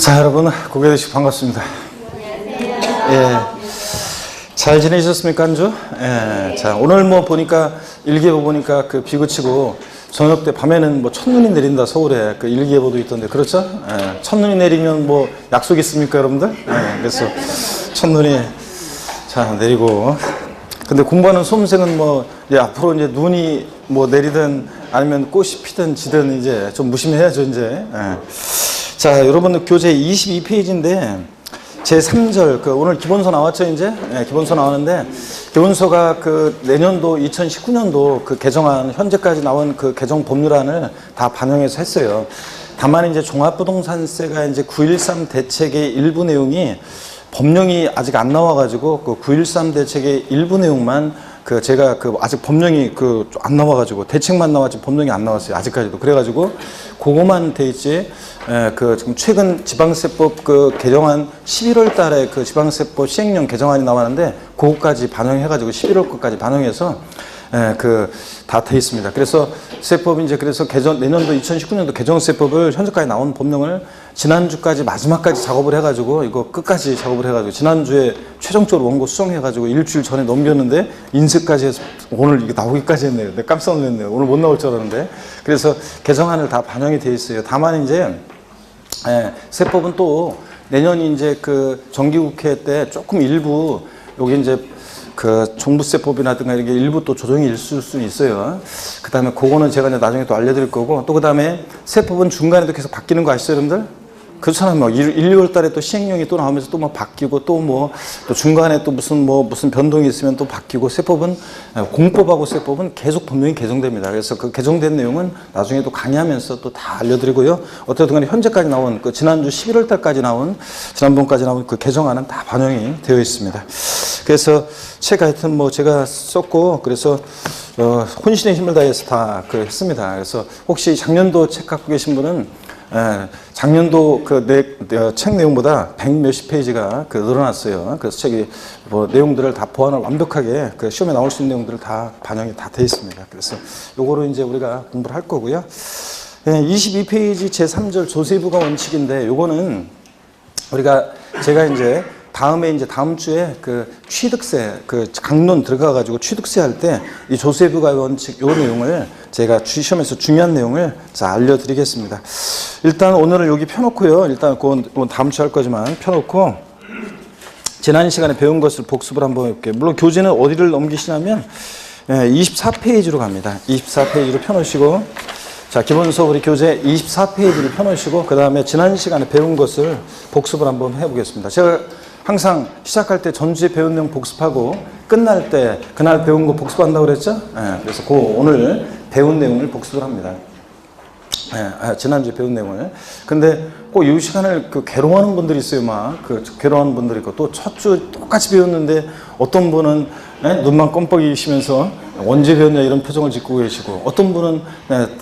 자, 여러분 고개 드시고 반갑습니다. 예, 잘 지내셨습니까, 한 주? 예, 자, 오늘 뭐 보니까 일기예보 보니까 그 비 그치고 저녁 때 밤에는 뭐 첫눈이 내린다 서울에 그 일기예보도 있던데 그렇죠? 예, 첫눈이 내리면 뭐 약속 있습니까, 여러분들? 예, 그래서 첫눈이 자 내리고. 근데 공부하는 수험생은 뭐 이제 앞으로 이제 눈이 뭐 내리든 아니면 꽃이 피든 지든 이제 좀 무심해야죠 이제. 예. 자, 여러분들 교재 22페이지인데 제 3절 그 오늘 기본서 나왔죠 이제. 예, 기본서 나왔는데 기본서가 그 내년도 2019년도 그 개정안 현재까지 나온 그 개정 법률안을 다 반영해서 했어요. 다만 이제 종합부동산세가 이제 9.13 대책의 일부 내용이 법령이 아직 안 나와가지고 그 9.13 대책의 일부 내용만 그 제가 그 아직 법령이 그 안 나와가지고 대책만 나왔지 법령이 안 나왔어요 아직까지도. 그래가지고 그거만 돼 있지. 그 지금 최근 지방세법 그 개정안 11월 달에 그 지방세법 시행령 개정안이 나왔는데 그거까지 반영해가지고 11월 것까지 반영해서 그 다 돼 있습니다. 그래서 세법이 이제 그래서 내년도 2019년도 개정세법을 현재까지 나온 법령을 지난주까지 마지막까지 작업을 해가지고 이거 끝까지 작업을 해가지고 지난주에 최종적으로 원고 수정해가지고 일주일 전에 넘겼는데 인쇄까지 해서 오늘 이게 나오기까지 했네요. 내가 깜짝 놀랐네요. 오늘 못 나올 줄 알았는데. 그래서 개정안을 다 반영이 돼 있어요. 다만 이제 세법은 또 내년 이제 그 정기국회 때 조금 일부 여기 이제 그 종부세법이라든가 이렇게 일부 또 조정이 있을 수 있어요. 그 다음에 그거는 제가 이제 나중에 또 알려드릴 거고, 또 그 다음에 세법은 중간에도 계속 바뀌는 거 아시죠, 여러분들? 그렇잖아요. 뭐 1, 2월 달에 또 시행령이 또 나오면서 또 뭐 바뀌고 또 뭐 또 중간에 또 무슨 변동이 있으면 또 바뀌고. 세법은 공법하고 세법은 계속 법령이 개정됩니다. 그래서 그 개정된 내용은 나중에 또 강의하면서 또 다 알려드리고요. 어쨌든 간에 현재까지 나온 그 지난주 11월 달까지 나온 지난번까지 나온 그 개정안은 다 반영이 되어 있습니다. 그래서 책 하여튼 뭐 제가 썼고 그래서 혼신의 힘을 다해서 다 그 했습니다. 그래서 혹시 작년도 책 갖고 계신 분은 작년도 그 책 내용보다 100 몇십 페이지가 그 늘어났어요. 그래서 책이 뭐 내용들을 다 보완을 완벽하게 그 시험에 나올 수 있는 내용들을 다 반영이 다 돼 있습니다. 그래서 요거로 이제 우리가 공부를 할 거고요. 22페이지 제 3절 조세부가 원칙인데 요거는 우리가 제가 이제 다음 주에 그 취득세, 그 강론 들어가가지고 취득세 할 때 이 조세부가 원칙 요 내용을 제가 시험에서 중요한 내용을 자 알려드리겠습니다. 일단 오늘은 여기 펴놓고요. 일단 그건 다음 주에 할 거지만 펴놓고 지난 시간에 배운 것을 복습을 한번 해볼게요. 물론 교재는 어디를 넘기시냐면 24페이지로 갑니다. 24페이지로 펴놓으시고 자, 기본서 우리 교재 24페이지를 펴놓으시고 그 다음에 지난 시간에 배운 것을 복습을 한번 해보겠습니다. 제가 항상 시작할 때 전주에 배운 내용 복습하고 끝날 때 그날 배운 거 복습한다고 그랬죠? 그래서 그 오늘 배운 내용을 복습을 합니다. 지난주에 배운 내용을. 근데 꼭 이 시간을 그 괴로워하는 분들이 있어요. 막 그 괴로워하는 분들이 있고 또 첫 주 똑같이 배웠는데 어떤 분은 눈만 껌뻑이시면서 언제 배웠냐 이런 표정을 짓고 계시고 어떤 분은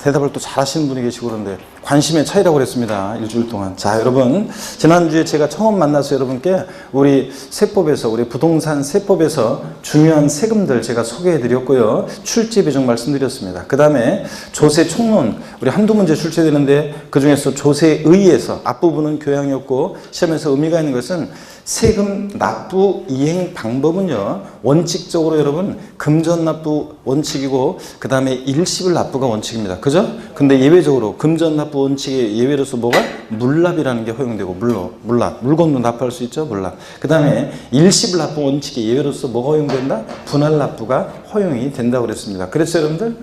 대답을 또 잘하시는 분이 계시고 그런데 관심의 차이라고 그랬습니다. 일주일 동안. 자, 여러분 지난주에 제가 처음 만나서 여러분께 우리 세법에서 우리 부동산 세법에서 중요한 세금들 제가 소개해 드렸고요. 출제 비중 말씀드렸습니다. 그 다음에 조세 총론 우리 한두 문제 출제되는데 그 중에서 조세의에서 앞부분은 교양이었고 시험에서 의미가 있는 것은 세금 납부 이행 방법은요 원칙적으로 여러분 금전 납부 원칙이고 그 다음에 일시불 납부가 원칙입니다. 그죠? 근데 예외적으로 금전 납부 원칙의 예외로서 뭐가 물납이라는 게 허용되고 물납 물건도 납부할 수 있죠. 물납. 그 다음에 일시불 납부 원칙의 예외로서 뭐가 허용된다? 분할 납부가 허용이 된다고 그랬습니다. 그랬죠 여러분들?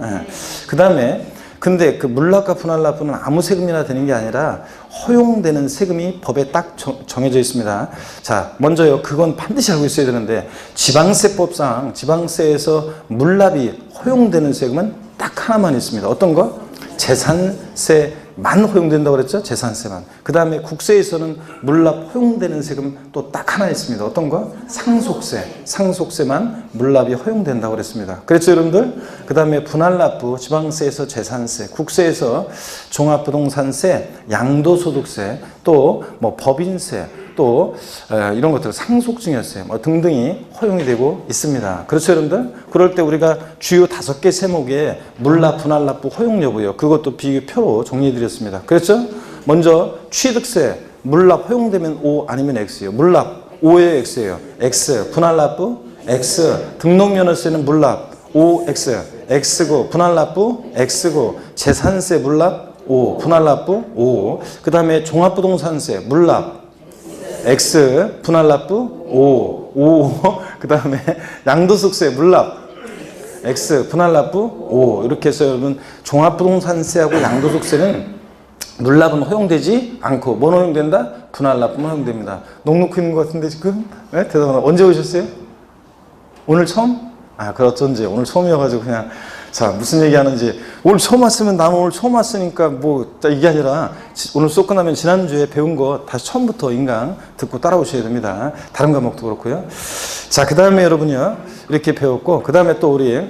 그 다음에 근데 그 물납과 분할 납부는 아무 세금이나 되는 게 아니라 허용되는 세금이 법에 딱 정해져 있습니다. 자, 먼저요. 그건 반드시 알고 있어야 되는데 지방세법상 지방세에서 물납이 허용되는 세금은 딱 하나만 있습니다. 어떤 거? 재산세만 허용된다고 그랬죠? 재산세만. 그 다음에 국세에서는 물납 허용되는 세금 또 딱 하나 있습니다. 어떤 거? 상속세. 상속세만 물납이 허용된다고 그랬습니다. 그랬죠, 여러분들? 그 다음에 분할납부, 지방세에서 재산세, 국세에서 종합부동산세, 양도소득세, 또 뭐 법인세, 또 이런 것들 상속증여세 뭐 등등이 허용이 되고 있습니다. 그렇죠, 여러분들? 그럴 때 우리가 주요 5개 세목에 물납, 분할납부 허용 여부요. 그것도 비교표로 정리해 드렸습니다. 그렇죠? 먼저 취득세, 물납 허용되면 O 아니면 X예요. 물납 O예요, X예요. X. 분할납부 X. 등록면허세는 물납 O, X. X고 분할납부 X고 재산세 물납 O, 분할납부 O. 그 다음에 종합부동산세 물납 X, 분할납부 O, O. 그 다음에 양도소득세 물납 X, 분할납부 O. 이렇게 해서 여러분 종합부동산세하고 양도소득세는 물납은 허용되지 않고 뭐 허용된다? 분할납부만 허용됩니다. 넉넉히 있는 것 같은데 지금? 네? 대단하다. 언제 오셨어요? 오늘 처음? 그렇던지 오늘 처음이어가지고 그냥 자 무슨 얘기하는지 오늘 처음 왔으면 나는 오늘 처음 왔으니까 뭐 이게 아니라 오늘 수업 끝나면 지난주에 배운 거 다시 처음부터 인강 듣고 따라오셔야 됩니다. 다른 과목도 그렇고요. 자 그 다음에 여러분요 이렇게 배웠고 그 다음에 또 우리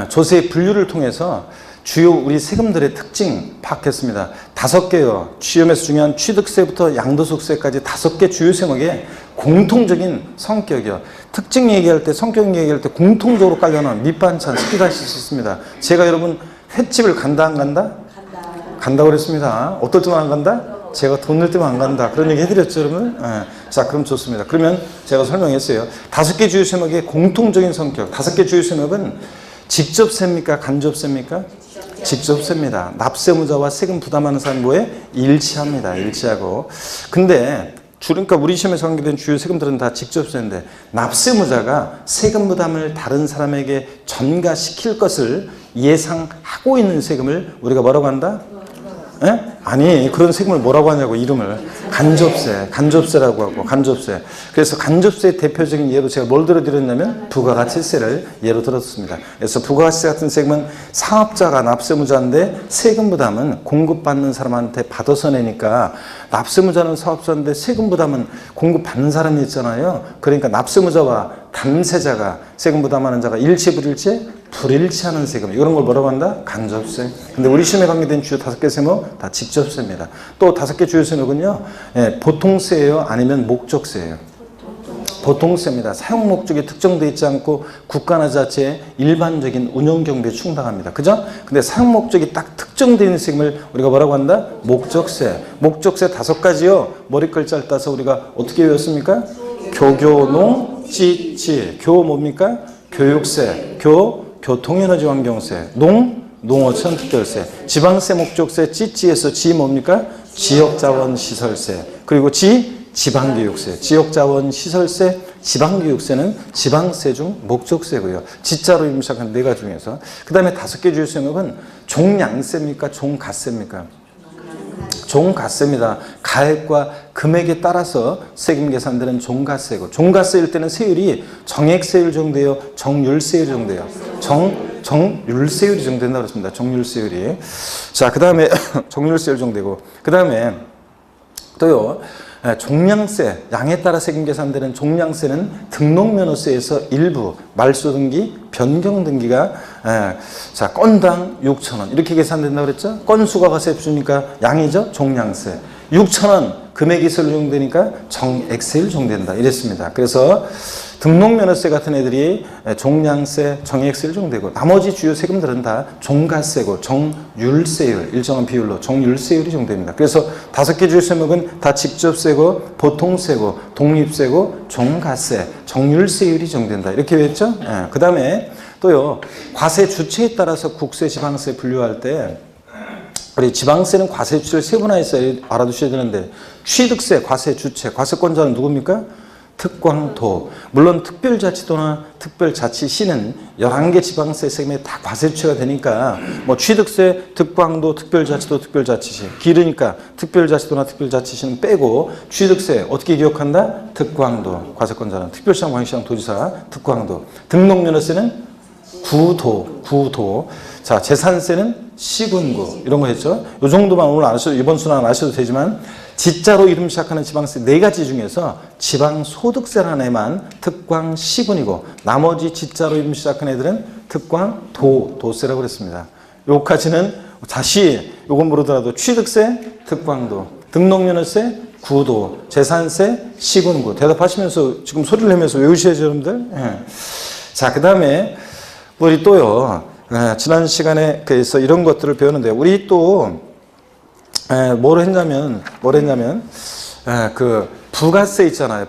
조세 분류를 통해서 주요 우리 세금들의 특징 파악했습니다. 5개요. 시험에서 중요한 취득세부터 양도소득세까지 5개 주요 세목의 공통적인 성격이요. 특징 얘기할 때, 성격 얘기할 때 공통적으로 깔려놓은 밑반찬 습득하실 수 있습니다. 제가 여러분 횟집을 간다 안 간다? 간다고 그랬습니다. 어떨 때만 안 간다? 제가 돈 낼 때만 안 간다. 그런 얘기 해드렸죠, 여러분? 네. 자, 그럼 좋습니다. 그러면 제가 설명했어요. 5개 주요 세목의 공통적인 성격. 5개 주요 세목은 직접세입니까? 간접세입니까? 직접세입니다. 납세무자와 세금 부담하는 사람이 뭐에? 일치합니다. 일치하고. 근데 그러니까 우리 시험에서 관계된 주요 세금들은 다 직접세인데 납세무자가 세금 부담을 다른 사람에게 전가시킬 것을 예상하고 있는 세금을 우리가 뭐라고 한다? 에? 아니 그런 세금을 뭐라고 하냐고 이름을 간접세라고 하고 간접세. 그래서 간접세의 대표적인 예로 제가 뭘 들어드렸냐면 부가가치세를 예로 들었습니다. 그래서 부가가치세 같은 세금은 사업자가 납세무자인데 세금 부담은 공급받는 사람한테 받아서 내니까 납세무자는 사업자인데 세금 부담은 공급받는 사람이 있잖아요. 그러니까 납세무자와 담세자가 세금 부담하는 자가 일치 불일치? 불일치하는 세금 이런 걸 뭐라고 한다? 간접세. 근데 우리 시험에 관계된 주요 5개 세목 다 직접세입니다. 또 5개 주요 세목은요 보통세예요 아니면 목적세예요? 보통세입니다. 사용 목적이 특정되어 있지 않고 국가나 자체의 일반적인 운영 경비에 충당합니다. 그죠? 근데 사용 목적이 딱 특정되어 있는 세금을 우리가 뭐라고 한다? 목적세. 목적세 5가지요. 머리 글자를 따서 우리가 어떻게 외웠습니까? 교교농 찌찌. 교 뭡니까? 교육세. 교통에너지환경세. 농어촌 특별세. 지방세 목적세 찌찌에서 지 뭡니까? 지역자원시설세. 그리고 지방교육세. 지역자원시설세, 지방교육세는 지방세 중 목적세고요. 지자로 이름 시작한 4가지 중에서. 그 다음에 5개 주요 세목은 종량세입니까? 종가세입니까? 종가세입니다. 가액과 금액에 따라서 세금 계산되는 종가세고 종가세일 때는 세율이 정액세율 정도예요? 정률세율 정도예요? 정률세율이 정된다고 그랬습니다. 정률세율이. 자, 그 다음에 정률세율 정되고 그 다음에 또요. 종량세, 양에 따라 세금 계산되는 종량세는 등록면허세에서 일부 말소등기, 변경등기가 자 건당 6,000원 이렇게 계산된다고 그랬죠? 건수가 가세 주니까 양이죠? 종량세. 6,000원 금액이 설정되니까 정액세율 정된다 이랬습니다. 그래서 등록면허세 같은 애들이 종량세, 정액세율 정되고 나머지 주요 세금들은 다 종가세고 정률세율 일정한 비율로 정률세율이 정됩니다. 그래서 5개 주요 세목은 다 직접세고 보통세고 독립세고 종가세, 정률세율이 정된다 이렇게 했죠. 그 다음에 또요 과세 주체에 따라서 국세, 지방세 분류할 때 우리 지방세는 과세 주체를 세분화해서 알아두셔야 되는데 취득세, 과세 주체, 과세권자는 누굽니까? 특광도. 물론 특별자치도나 특별자치시는 11개 지방세 세금에 다 과세 주체가 되니까 뭐 취득세, 특광도, 특별자치도, 특별자치시 길으니까 특별자치도나 특별자치시는 빼고 취득세 어떻게 기억한다? 특광도. 과세권자는 특별시장, 광역시장, 도지사, 특광도. 등록면허세는 구도. 자, 재산세는 시군구. 이런 거 했죠. 이 정도만 오늘 안 하셔도, 이번 수는 안 하셔도 되지만, 지자로 이름 시작하는 지방세 4가지 중에서 지방소득세라는 애만 특광 시군이고, 나머지 지자로 이름 시작하는 애들은 특광 도세라고 그랬습니다. 요까지는 다시, 요건 모르더라도 취득세, 특광도, 등록면허세, 구도, 재산세, 시군구. 대답하시면서 지금 소리를 내면서 외우셔야죠, 여러분들. 예. 자, 그 다음에, 우리 또요, 지난 시간에 그래서 이런 것들을 배우는데, 우리 또 뭐를 했냐면, 그 부가세 있잖아요.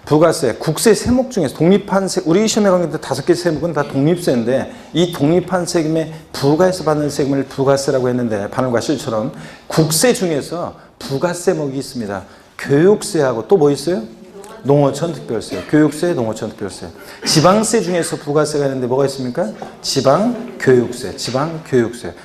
부가세, 국세 세목 중에서 독립한 세, 우리 시험에 관계된 5개 세목은 다 독립세인데 이 독립한 세금에 부가해서 받는 세금을 부가세라고 했는데 바늘과 실처럼 국세 중에서 부가세목이 있습니다. 교육세하고 또 뭐 있어요? 농어촌 특별세, 교육세, 농어촌 특별세. 지방세 중에서 부가세가 있는데 뭐가 있습니까? 지방교육세.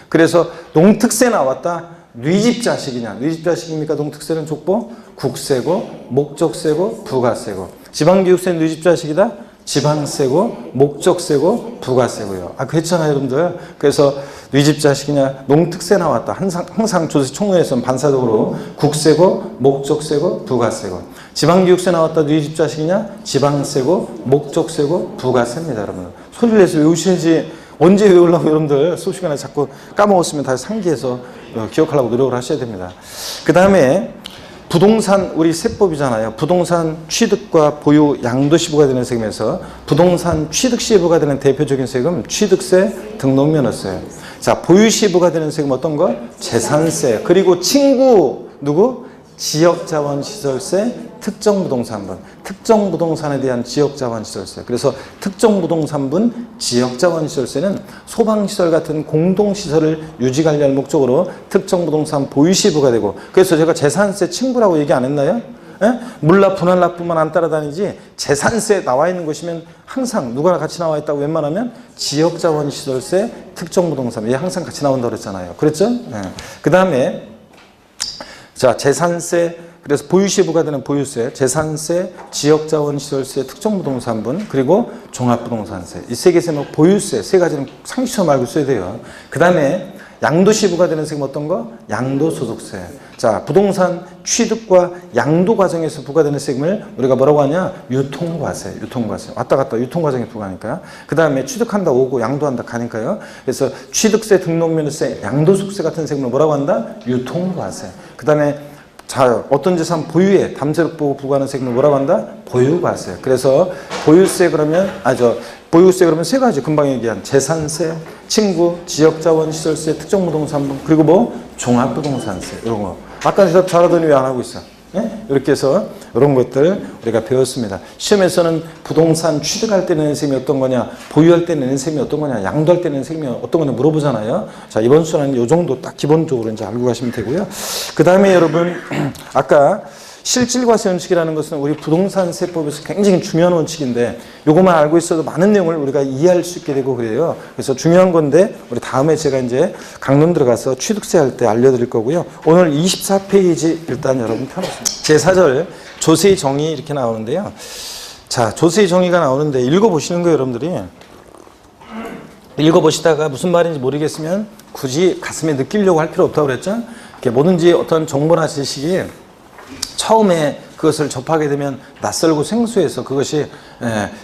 그래서 농특세 나왔다. 뉘집자식이냐? 뉘집자식입니까? 농특세는 족보? 국세고, 목적세고, 부가세고. 지방교육세는 뉘집자식이다? 지방세고, 목적세고, 부가세고요. 그랬잖아요, 여러분들. 그래서 뉘집자식이냐? 농특세 나왔다. 항상 조세 총론에서는 반사적으로 국세고, 목적세고, 부가세고. 지방교육세 나왔다. 뉘집자식이냐? 지방세고, 목적세고, 부가세입니다, 여러분. 소리를 내서 외우시는지 언제 외우려고 여러분들 수업 시간에 자꾸 까먹었으면 다시 상기해서 기억하려고 노력을 하셔야 됩니다. 그 다음에 부동산, 우리 세법이잖아요. 부동산 취득과 보유 양도시부가 되는 세금에서 부동산 취득시부가 되는 대표적인 세금 취득세, 등록면허세. 자, 보유시부가 되는 세금 어떤 거? 재산세. 그리고 친구 누구? 지역자원시설세, 특정부동산분. 특정부동산에 대한 지역자원시설세. 그래서 특정부동산분 지역자원시설세는 소방시설 같은 공동시설을 유지관리할 목적으로 특정부동산 보유시부가 되고, 그래서 제가 재산세 친구라고 얘기 안 했나요? 물납, 분할납부만 안 따라다니지 재산세 나와 있는 것이면 항상 누구나 같이 나와 있다고 웬만하면 지역자원시설세, 특정부동산, 얘 항상 같이 나온다고 그랬잖아요. 그랬죠? 그 다음에 자, 재산세, 그래서 보유시부가 되는 보유세, 재산세, 지역자원시설세, 특정부동산분, 그리고 종합부동산세. 이 세 개 세목 보유세, 세 가지는 상식처럼 알고 있어야 돼요. 그 다음에 양도시부가 되는 세금 어떤 거? 양도소득세. 자, 부동산 취득과 양도 과정에서 부과되는 세금을 우리가 뭐라고 하냐? 유통과세. 왔다 갔다 유통과정에 부과하니까요. 그 다음에 취득한다 오고 양도한다 가니까요. 그래서 취득세, 등록면허세, 양도소득세 같은 세금을 뭐라고 한다? 유통과세. 그 다음에 자, 어떤 재산 보유에 담세력 보고 부과하는 세금을 뭐라고 한다? 보유과세. 그래서 보유세 그러면 보유세 그러면 세 가지 금방 얘기한 재산세, 친구, 지역자원시설세, 특정부동산분, 그리고 뭐 종합부동산세 이런 거. 아까 대답 잘하더니 왜 안 하고 있어? 이렇게 해서 이런 것들 우리가 배웠습니다. 시험에서는 부동산 취득할 때 내는 세금이 어떤 거냐, 보유할 때 내는 세금이 어떤 거냐, 양도할 때 내는 세금이 어떤 거냐 물어보잖아요. 자, 이번 수는 이 정도 딱 기본적으로 이제 알고 가시면 되고요. 그 다음에 여러분 아까 실질과세 원칙이라는 것은 우리 부동산 세법에서 굉장히 중요한 원칙인데 요것만 알고 있어도 많은 내용을 우리가 이해할 수 있게 되고 그래요. 그래서 중요한 건데 우리 다음에 제가 이제 강론 들어가서 취득세 할 때 알려드릴 거고요. 오늘 24페이지 일단 여러분 펴놓습니다. 제4절 조세의 정의 이렇게 나오는데요. 자, 조세의 정의가 나오는데 읽어보시는 거예요, 여러분들이. 읽어보시다가 무슨 말인지 모르겠으면 굳이 가슴에 느끼려고 할 필요 없다고 그랬죠. 이렇게 뭐든지 어떤 정보나 지식이 처음에 그것을 접하게 되면 낯설고 생소해서 그것이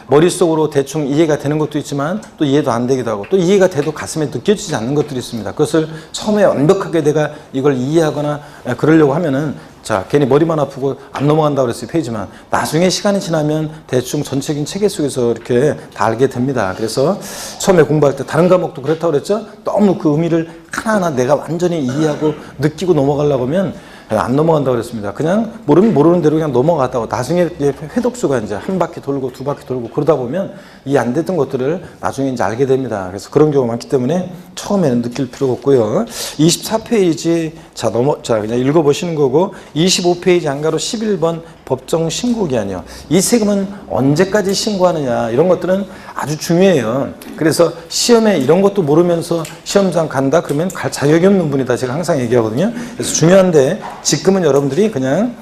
머릿속으로 대충 이해가 되는 것도 있지만 또 이해도 안 되기도 하고 또 이해가 돼도 가슴에 느껴지지 않는 것들이 있습니다. 그것을 처음에 완벽하게 내가 이걸 이해하거나 그러려고 하면은 자, 괜히 머리만 아프고 안 넘어간다고 그랬어요, 페이지만. 나중에 시간이 지나면 대충 전체적인 체계 속에서 이렇게 다 알게 됩니다. 그래서 처음에 공부할 때 다른 과목도 그렇다고 그랬죠? 너무 그 의미를 하나하나 내가 완전히 이해하고 느끼고 넘어가려고 하면 안 넘어간다고 그랬습니다. 그냥 모르는 대로 그냥 넘어갔다고. 나중에 회독수가 이제 한 바퀴 돌고 두 바퀴 돌고 그러다 보면 이해 안 됐던 것들을 나중에 이제 알게 됩니다. 그래서 그런 경우가 많기 때문에 처음에는 느낄 필요가 없고요. 24페이지 자 그냥 읽어보시는 거고 25페이지 안가로 11번 법정 신고기한이요. 이 세금은 언제까지 신고하느냐 이런 것들은 아주 중요해요. 그래서 시험에 이런 것도 모르면서 시험장 간다 그러면 갈 자격이 없는 분이다 제가 항상 얘기하거든요. 그래서 중요한데 지금은 여러분들이 그냥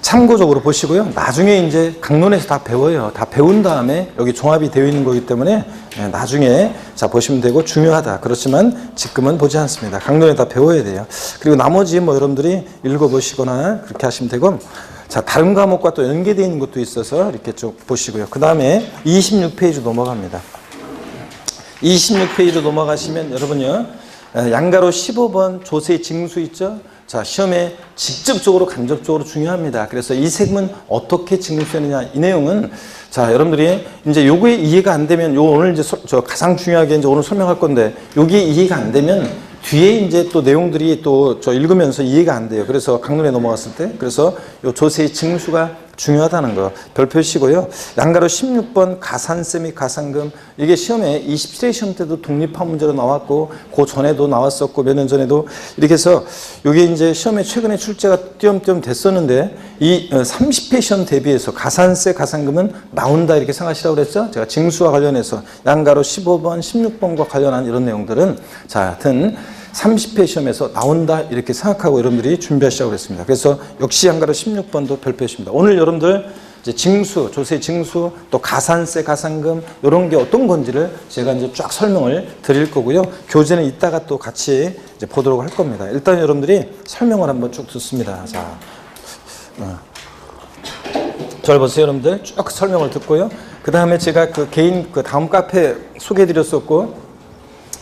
참고적으로 보시고요. 나중에 이제 강론에서 다 배워요. 다 배운 다음에 여기 종합이 되어 있는 거기 때문에 나중에 자 보시면 되고 중요하다. 그렇지만 지금은 보지 않습니다. 강론에 다 배워야 돼요. 그리고 나머지 뭐 여러분들이 읽어보시거나 그렇게 하시면 되고 자, 다른 과목과 또 연계되어 있는 것도 있어서 이렇게 쭉 보시고요. 그 다음에 26페이지 넘어갑니다. 26페이지로 넘어가시면 여러분요. 양가로 15번 조세 징수 있죠? 자, 시험에 직접적으로 간접적으로 중요합니다. 그래서 이 세금은 어떻게 징수하느냐 이 내용은 자, 여러분들이 이제 요게 이해가 안 되면 요 오늘 이제 가장 중요하게 이제 오늘 설명할 건데 요게 이해가 안 되면 뒤에 이제 또 내용들이 또 저 읽으면서 이해가 안 돼요. 그래서 강론에 넘어갔을 때. 그래서 요 조세의 징수가 중요하다는 거 별표시고요. 양가로 16번 가산세 및 가산금, 이게 시험에 27회 시험 때도 독립화 문제로 나왔고 그 전에도 나왔었고 몇 년 전에도 이렇게 해서 이게 이제 시험에 최근에 출제가 띄엄띄엄 됐었는데 이 30회 시험 대비해서 가산세 가산금은 나온다 이렇게 생각하시라고 그랬죠. 제가 징수와 관련해서 양가로 15번 16번과 관련한 이런 내용들은 자 하여튼 30회 시험에서 나온다 이렇게 생각하고 여러분들이 준비하시라고 그랬습니다. 그래서 역시 양가로 16번도 별표했습니다. 오늘 여러분들 이제 징수, 조세 징수, 또 가산세, 가산금 이런 게 어떤 건지를 제가 이제 쫙 설명을 드릴 거고요. 교재는 이따가 또 같이 이제 보도록 할 겁니다. 일단 여러분들이 설명을 한번 쭉 듣습니다. 자, 잘 보세요, 여러분들. 쭉 설명을 듣고요. 그 다음에 제가 그 개인 그 다음 카페 소개해드렸었고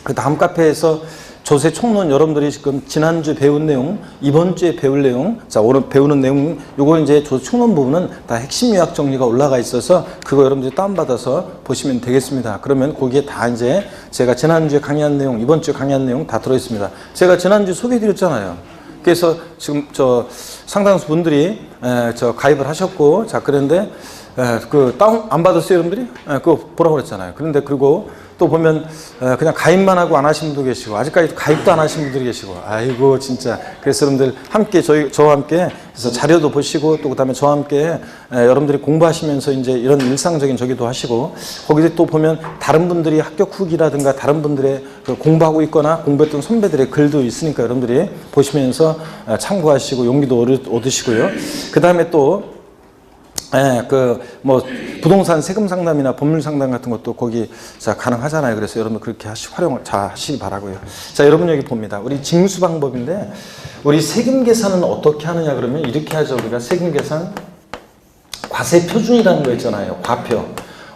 그 다음 카페에서 조세 총론 여러분들이 지금 지난주 배운 내용, 이번 주에 배울 내용, 자, 오늘 배우는 내용, 요거 이제 조세 총론 부분은 다 핵심 요약 정리가 올라가 있어서 그거 여러분들이 다운받아서 보시면 되겠습니다. 그러면 거기에 다 이제 제가 지난주에 강의한 내용, 이번 주에 강의한 내용 다 들어있습니다. 제가 지난주 소개해드렸잖아요. 그래서 지금 저 상당수 분들이 저 가입을 하셨고, 자, 그런데 그 다운 안 받았어요, 여러분들이? 그거 보라고 그랬잖아요. 그런데 그리고 또 보면 그냥 가입만 하고 안 하신 분도 계시고 아직까지 가입도 안 하신 분들이 계시고 아이고 진짜. 그래서 여러분들 함께 저와 함께 그래서 자료도 보시고 또 그다음에 저와 함께 여러분들이 공부하시면서 이제 이런 일상적인 저기도 하시고 거기서 또 보면 다른 분들이 합격 후기라든가 다른 분들의 그 공부하고 있거나 공부했던 선배들의 글도 있으니까 여러분들이 보시면서 참고하시고 용기도 얻으시고요. 그다음에 또 그 뭐 부동산 세금 상담이나 법률 상담 같은 것도 거기 자 가능하잖아요. 그래서 여러분 그렇게 활용을 잘 하시기 바라고요. 자, 여러분 여기 봅니다. 우리 징수 방법인데 우리 세금 계산은 어떻게 하느냐 그러면 이렇게 하죠. 우리가 세금 계산 과세 표준이라는 거 있잖아요. 과표.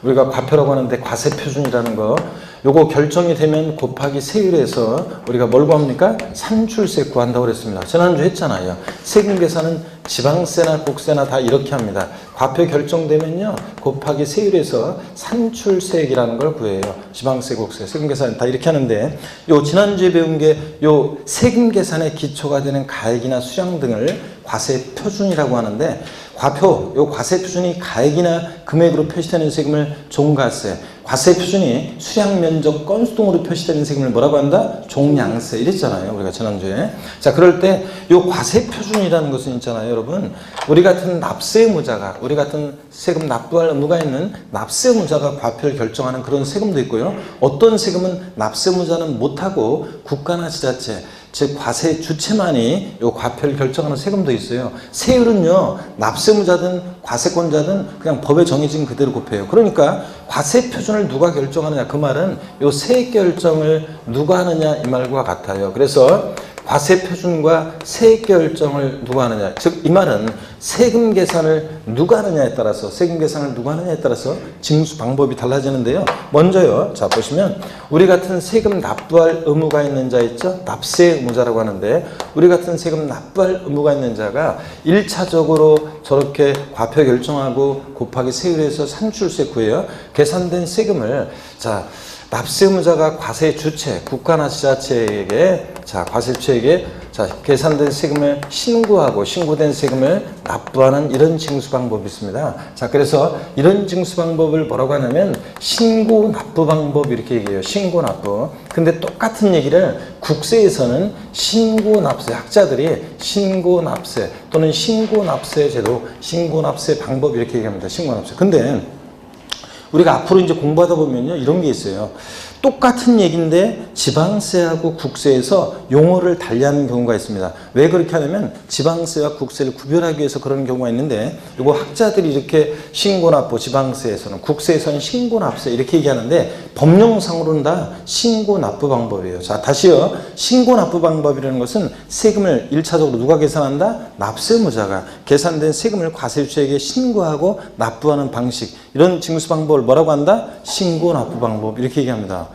우리가 과표라고 하는데 과세 표준이라는 거 요거 결정이 되면 곱하기 세율에서 우리가 뭘 구합니까? 산출세 구한다고 그랬습니다. 지난주 했잖아요. 세금 계산은 지방세나 국세나 다 이렇게 합니다. 과표 결정되면요 곱하기 세율에서 산출세액이라는 걸 구해요. 지방세, 국세, 세금 계산 다 이렇게 하는데 요 지난주에 배운 게 요 세금 계산의 기초가 되는 가액이나 수량 등을 과세 표준이라고 하는데 과표, 요 과세 표준이 가액이나 금액으로 표시되는 세금을 종가세, 과세 표준이 수량, 면적, 건수 등으로 표시되는 세금을 뭐라고 한다? 종량세 이랬잖아요. 우리가 지난주에. 자, 그럴 때 요 과세 표준이라는 것은 있잖아요, 여러분. 우리 같은 납세 의무자가, 우리 같은 세금 납부할 의무가 있는 납세 의무자가 과표를 결정하는 그런 세금도 있고요. 어떤 세금은 납세 의무자는 못하고 국가나 지자체, 즉 과세 주체만이 요 과표를 결정하는 세금도 있어요. 세율은요 납세무자든 과세권자든 그냥 법에 정해진 그대로 곱해요. 그러니까 과세 표준을 누가 결정하느냐 그 말은 요 세액 결정을 누가 하느냐 이 말과 같아요. 그래서 과세 표준과 세액 결정을 누가 하느냐, 즉 이 말은 세금 계산을 누가 하느냐에 따라서 징수 방법이 달라지는데요. 먼저요, 자 보시면 우리 같은 세금 납부할 의무가 있는 자 있죠? 납세 의무자라고 하는데 우리 같은 세금 납부할 의무가 있는 자가 1차적으로 저렇게 과표 결정하고 곱하기 세율에서 산출세 구해요. 계산된 세금을 자 납세 의무자가 과세 주체, 국가나 지자체에게 과세 주체에게 계산된 세금을 신고하고 신고된 세금을 납부하는 이런 징수 방법이 있습니다. 자, 그래서 이런 징수 방법을 뭐라고 하냐면 신고 납부 방법 이렇게 얘기해요. 신고 납부. 근데 똑같은 얘기를 국세에서는 신고 납세, 학자들이 신고 납세 또는 신고 납세 제도, 신고 납세 방법 이렇게 얘기합니다. 신고 납세. 근데 우리가 앞으로 이제 공부하다 보면요 이런 게 있어요. 똑같은 얘기인데 지방세하고 국세에서 용어를 달리하는 경우가 있습니다. 왜 그렇게 하냐면 지방세와 국세를 구별하기 위해서 그런 경우가 있는데 이거 학자들이 이렇게 신고납부 지방세에서는 국세에서는 신고납세 이렇게 얘기하는데 법령상으로는 다 신고납부 방법이에요. 자, 다시요. 신고납부 방법이라는 것은 세금을 1차적으로 누가 계산한다? 납세의무자가 계산된 세금을 과세주체에게 신고하고 납부하는 방식, 이런 징수 방법을 뭐라고 한다? 신고납부 방법 이렇게 얘기합니다.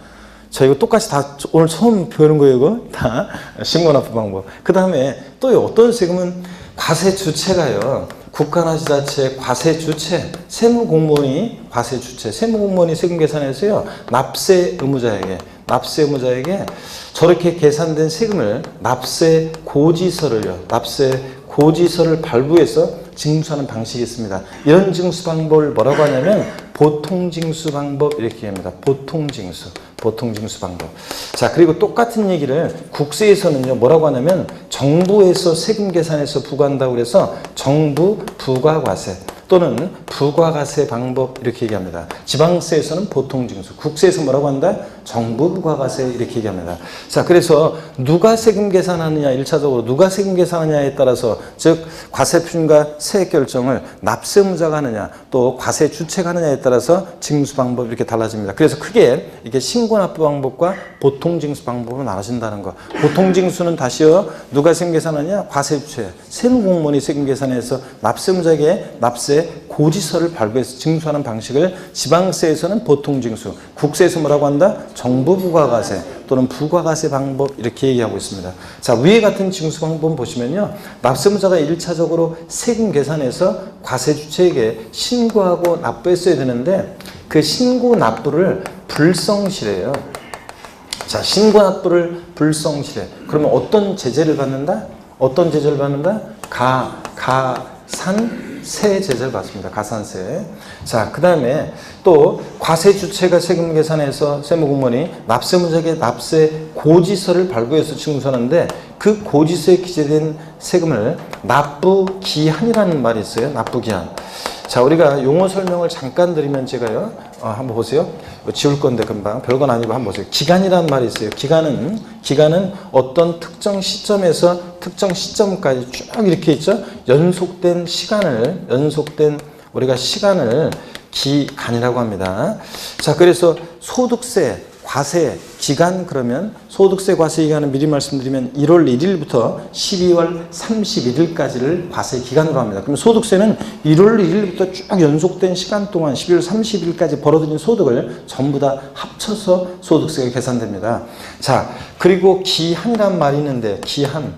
자, 이거 똑같이 다 오늘 처음 배우는 거예요, 이거? 다 신고납부 방법. 그 다음에 또 어떤 세금은 과세 주체가요. 국가나 지자체 과세 주체, 세무공무원이 과세 주체, 세무공무원이 세금 계산해서요. 납세 의무자에게 납세 의무자에게 저렇게 계산된 세금을 납세 고지서를요. 납세 고지서를 발부해서 징수하는 방식이 있습니다. 이런 징수 방법을 뭐라고 하냐면 보통징수 방법 이렇게 합니다. 보통징수 방법. 자, 그리고 똑같은 얘기를 국세에서는요 뭐라고 하냐면 정부에서 세금 계산해서 부과한다고 그래서 정부 부과과세 또는 부과과세 방법 이렇게 얘기합니다. 지방세에서는 보통징수, 국세에서 뭐라고 한다? 정부 부과과세 이렇게 얘기합니다. 자, 그래서 누가 세금 계산하느냐, 1차적으로 누가 세금 계산하느냐에 따라서 즉 과세 표준과 세액 결정을 납세 의무자가 하느냐 또 과세 주체가 하느냐에 따라서 징수 방법이 이렇게 달라집니다. 그래서 크게 이게 신고납부 방법과 보통징수 방법으로 나눠진다는 거. 보통징수는 다시요 누가 세금 계산하느냐? 과세 주체, 세무공무원이 세금 계산해서 납세 의무자에게 납세 고지서를 발부해서 징수하는 방식을 지방세에서는 보통징수, 국세에서 뭐라고 한다? 정부 부과과세 또는 부과과세 방법 이렇게 얘기하고 있습니다. 자, 위에 같은 징수 방법 보시면요. 납세의무자가 1차적으로 세금 계산해서 과세 주체에게 신고하고 납부했어야 되는데 그 신고 납부를 불성실해요. 자, 신고 납부를 불성실해. 그러면 어떤 제재를 받는다? 어떤 제재를 받는다? 가산세 제재를 받습니다. 가산세. 자, 그 다음에 또 과세 주체가 세금 계산해서 세무공무원이 납세의무자에게 납세 고지서를 발부해서 징수하는데 그 고지서에 기재된 세금을 납부기한이라는 말이 있어요. 납부기한. 자, 우리가 용어 설명을 잠깐 드리면 제가요, 한번 보세요. 지울 건데 금방 별건 아니고 한번 보세요. 기간이라는 말이 있어요. 기간은 어떤 특정 시점에서 특정 시점까지 쭉 이렇게 있죠. 연속된 우리가 시간을 기간이라고 합니다. 자, 그래서 소득세, 과세 기간 그러면 소득세 과세 기간은 미리 말씀드리면 1월 1일부터 12월 31일까지를 과세 기간으로 합니다. 그럼 소득세는 1월 1일부터 쭉 연속된 시간 동안 12월 30일까지 벌어들인 소득을 전부 다 합쳐서 소득세가 계산됩니다. 자, 그리고 기한이란 말이 있는데 기한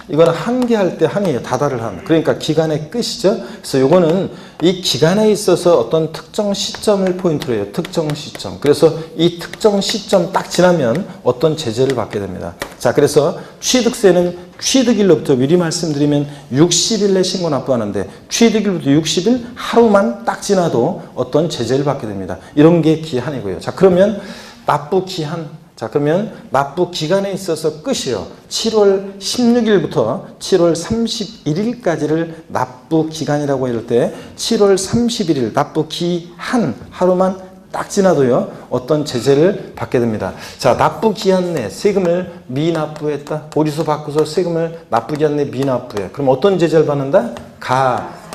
이거는 한계할 때 한이에요. 다다를 한. 그러니까 기간의 끝이죠. 그래서 요거는 이 기간에 있어서 어떤 특정 시점을 포인트로 해요. 특정 시점. 그래서 이 특정 시점 딱 지나면 어떤 제재를 받게 됩니다. 자, 그래서 취득세는 취득일로부터 미리 말씀드리면 60일 내 신고 납부하는데 취득일부터 60일 하루만 딱 지나도 어떤 제재를 받게 됩니다. 이런 게 기한이고요. 자, 그러면 납부 기한. 자, 그러면 납부 기간에 있어서 끝이요. 7월 16일부터 7월 31일까지를 납부 기간이라고 할 때 7월 31일 납부 기한 하루만 딱 지나도요. 어떤 제재를 받게 됩니다. 자, 납부 기한 내 세금을 미납부했다. 고지서 바꾸서 세금을 납부 기한 내 미납부해. 그럼 어떤 제재를 받는다?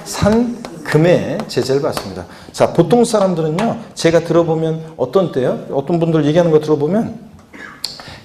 가산금의 제재를 받습니다. 자, 보통 사람들은요. 제가 들어보면 어떤 때요? 어떤 분들 얘기하는 거 들어보면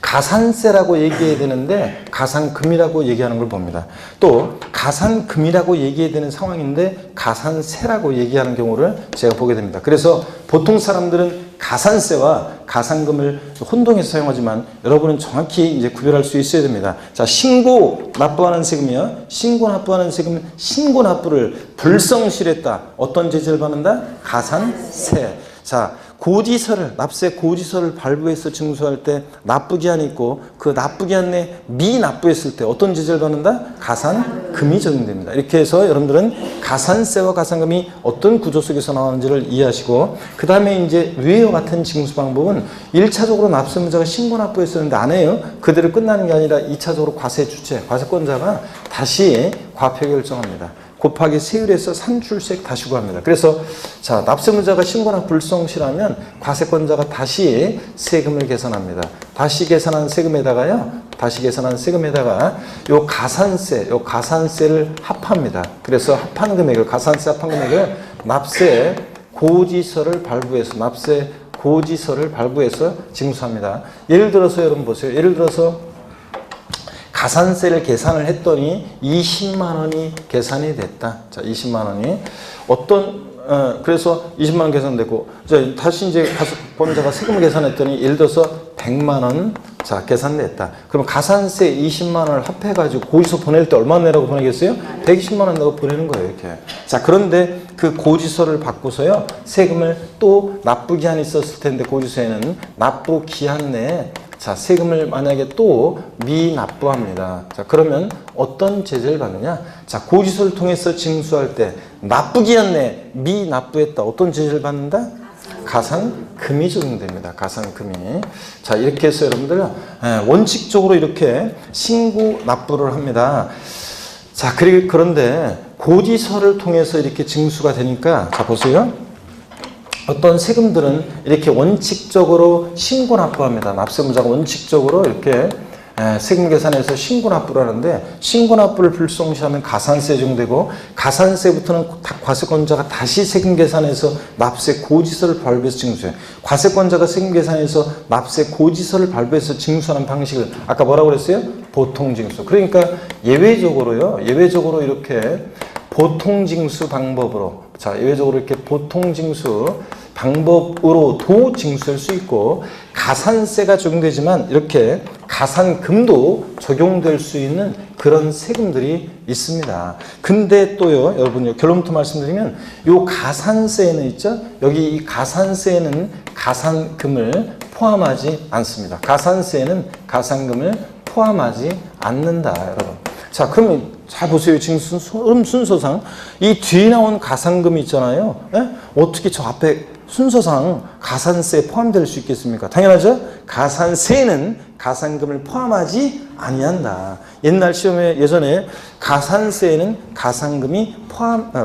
가산세라고 얘기해야 되는데 가산금이라고 얘기하는 걸 봅니다. 또 가산금이라고 얘기해야 되는 상황인데 가산세라고 얘기하는 경우를 제가 보게 됩니다. 그래서 보통 사람들은 가산세와 가산금을 혼동해서 사용하지만 여러분은 정확히 이제 구별할 수 있어야 됩니다. 자, 신고 납부하는 세금이요. 신고 납부하는 세금은 신고 납부를 불성실했다. 어떤 제재를 받는다? 가산세. 자, 고지서를 납세 고지서를 발부해서 징수할 때 납부기한이 있고 그 납부기한 내 미납부했을 때 어떤 제재를 받는다? 가산금이 적용됩니다. 이렇게 해서 여러분들은 가산세와 가산금이 어떤 구조 속에서 나오는지를 이해하시고 그 다음에 이제 위와 같은 징수 방법은 1차적으로 납세의무자가 신고 납부했었는데 안 해요. 그대로 끝나는 게 아니라 2차적으로 과세 주체, 과세권자가 다시 과표 결정합니다. 곱하기 세율에서 산출세액 다시 구합니다. 그래서 자, 납세의무자가 신고나 불성실하면 과세권자가 다시 세금을 계산합니다. 다시 계산한 세금에다가 요 가산세를 합합니다. 그래서 합한 금액을 가산세 합한 금액을 납세 고지서를 발부해서 징수합니다. 예를 들어서 여러분 보세요. 예를 들어서 가산세를 계산을 했더니 20만 원이 계산이 됐다. 자, 20만 원이 그래서 20만 원 계산되고 다시 이제 권자가 세금을 계산했더니 예를 들어서 100만 원 자, 계산됐다. 그럼 가산세 20만 원을 합해가지고 고지서 보낼 때 얼마 내라고 보내겠어요? 120만 원 내고 보내는 거예요, 이렇게. 자, 그런데 그 고지서를 받고서요, 세금을 또 납부기한이 있었을 텐데, 고지서에는 납부기한 내에 자, 세금을 만약에 또 미납부합니다. 자, 그러면 어떤 제재를 받느냐? 자, 고지서를 통해서 징수할 때 납부기한 내에 미납부했다. 어떤 제재를 받는다? 가산금이 적용됩니다. 가산금이. 자, 이렇게 해서 여러분들 원칙적으로 이렇게 신고 납부를 합니다. 자, 그런데 고지서를 통해서 이렇게 징수가 되니까, 자, 보세요. 어떤 세금들은 이렇게 원칙적으로 신고 납부합니다. 납세무자가 원칙적으로 이렇게 세금 계산에서 신고 납부를 하는데, 신고 납부를 불성시하면 가산세 적용되고, 가산세부터는 과세권자가 다시 세금 계산에서 납세 고지서를 발부해서 징수해요. 과세권자가 세금 계산에서 납세 고지서를 발부해서 징수하는 방식을 아까 뭐라고 그랬어요? 보통징수. 그러니까 예외적으로 이렇게 보통징수 방법으로, 자, 예외적으로 이렇게 보통징수 방법으로도 징수할 수 있고, 가산세가 적용되지만 이렇게 가산금도 적용될 수 있는 그런 세금들이 있습니다. 근데 또요, 여러분, 결론부터 말씀드리면, 요 가산세에는 있죠? 여기 이 가산세에는 가산금을 포함하지 않습니다. 가산세에는 가산금을 포함하지 않는다, 여러분. 자, 그러면 잘 보세요. 지금 순서상 이 뒤에 나온 가산금이 있잖아요. 예? 어떻게 저 앞에 순서상 가산세에 포함될 수 있겠습니까? 당연하죠. 가산세에는 가산금을 포함하지 아니한다. 옛날 시험에 예전에 가산세에는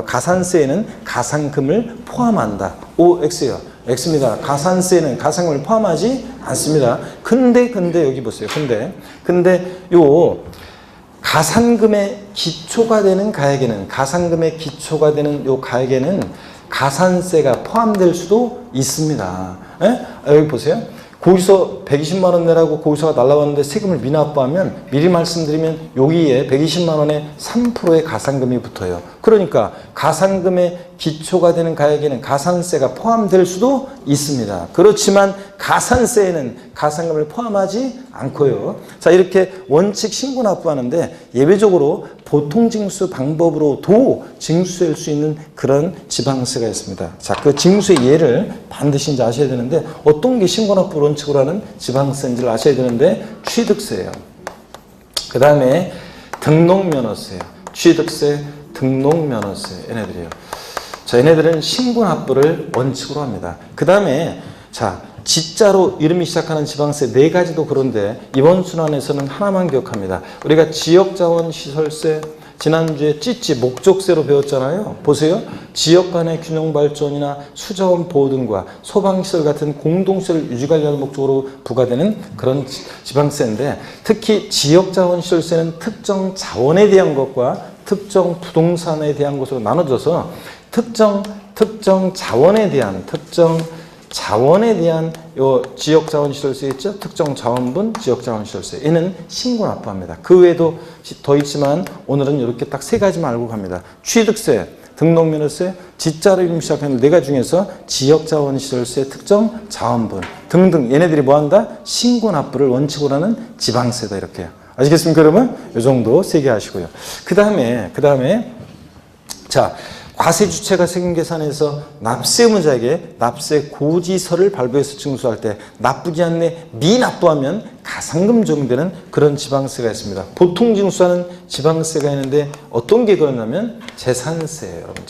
가산세에는 가산금을 포함한다. OX예요. X입니다. 가산세는 가산금을 포함하지 않습니다. 근데 여기 보세요. 근데 요 가산금의 기초가 되는 가액에는, 가산금의 기초가 되는 요 가액에는 가산세가 포함될 수도 있습니다. 에? 여기 보세요. 고지서 120만 원 내라고 고지서가 날라왔는데 세금을 미납부하면, 미리 말씀드리면 여기에 120만 원에 3%의 가산금이 붙어요. 그러니까 가산금의 기초가 되는 가액에는 가산세가 포함될 수도 있습니다. 그렇지만 가산세에는 가산금을 포함하지 않고요. 자, 이렇게 원칙 신고 납부하는데 예외적으로 보통징수 방법으로도 징수할 수 있는 그런 지방세가 있습니다. 자, 그 징수의 예를 반드시 이제 아셔야 되는데, 어떤 게 신고 납부 원칙으로 하는 지방세인지를 아셔야 되는데, 취득세예요. 그 다음에 등록면허세예요. 취득세, 등록면허세, 얘네들이에요. 자, 얘네들은 신고 납부를 원칙으로 합니다. 그 다음에 자, 지자로 이름이 시작하는 지방세 4가지도 그런데 이번 순환에서는 하나만 기억합니다. 우리가 지역자원시설세, 지난주에 찌찌 목적세로 배웠잖아요. 보세요. 지역 간의 균형 발전이나 수자원 보호 등과 소방시설 같은 공동시설 유지 관리하는 목적으로 부과되는 그런 지방세인데, 특히 지역자원시설세는 특정 자원에 대한 것과 특정 부동산에 대한 것으로 나눠져서 특정 자원에 대한 요 지역자원시설세 있죠? 특정 자원분 지역자원시설세. 얘는 신고 납부합니다. 그 외에도 더 있지만 오늘은 이렇게 딱 3가지만 알고 갑니다. 취득세, 등록면허세, 지자로 이름 시작하는 4가지 중에서 지역자원시설세, 특정 자원분 등등, 얘네들이 뭐한다? 신고 납부를 원칙으로 하는 지방세다, 이렇게. 아시겠습니까, 여러분? 이 정도 3개 하시고요. 그 다음에 자, 과세 주체가 세금 계산에서 납세무자에게 납세 고지서를 발부해서 징수할 때 납부기한 내 미납부하면 가산금 적용되는 그런 지방세가 있습니다. 보통 징수하는 지방세가 있는데 어떤 게 그러냐면 재산세예요, 여러분.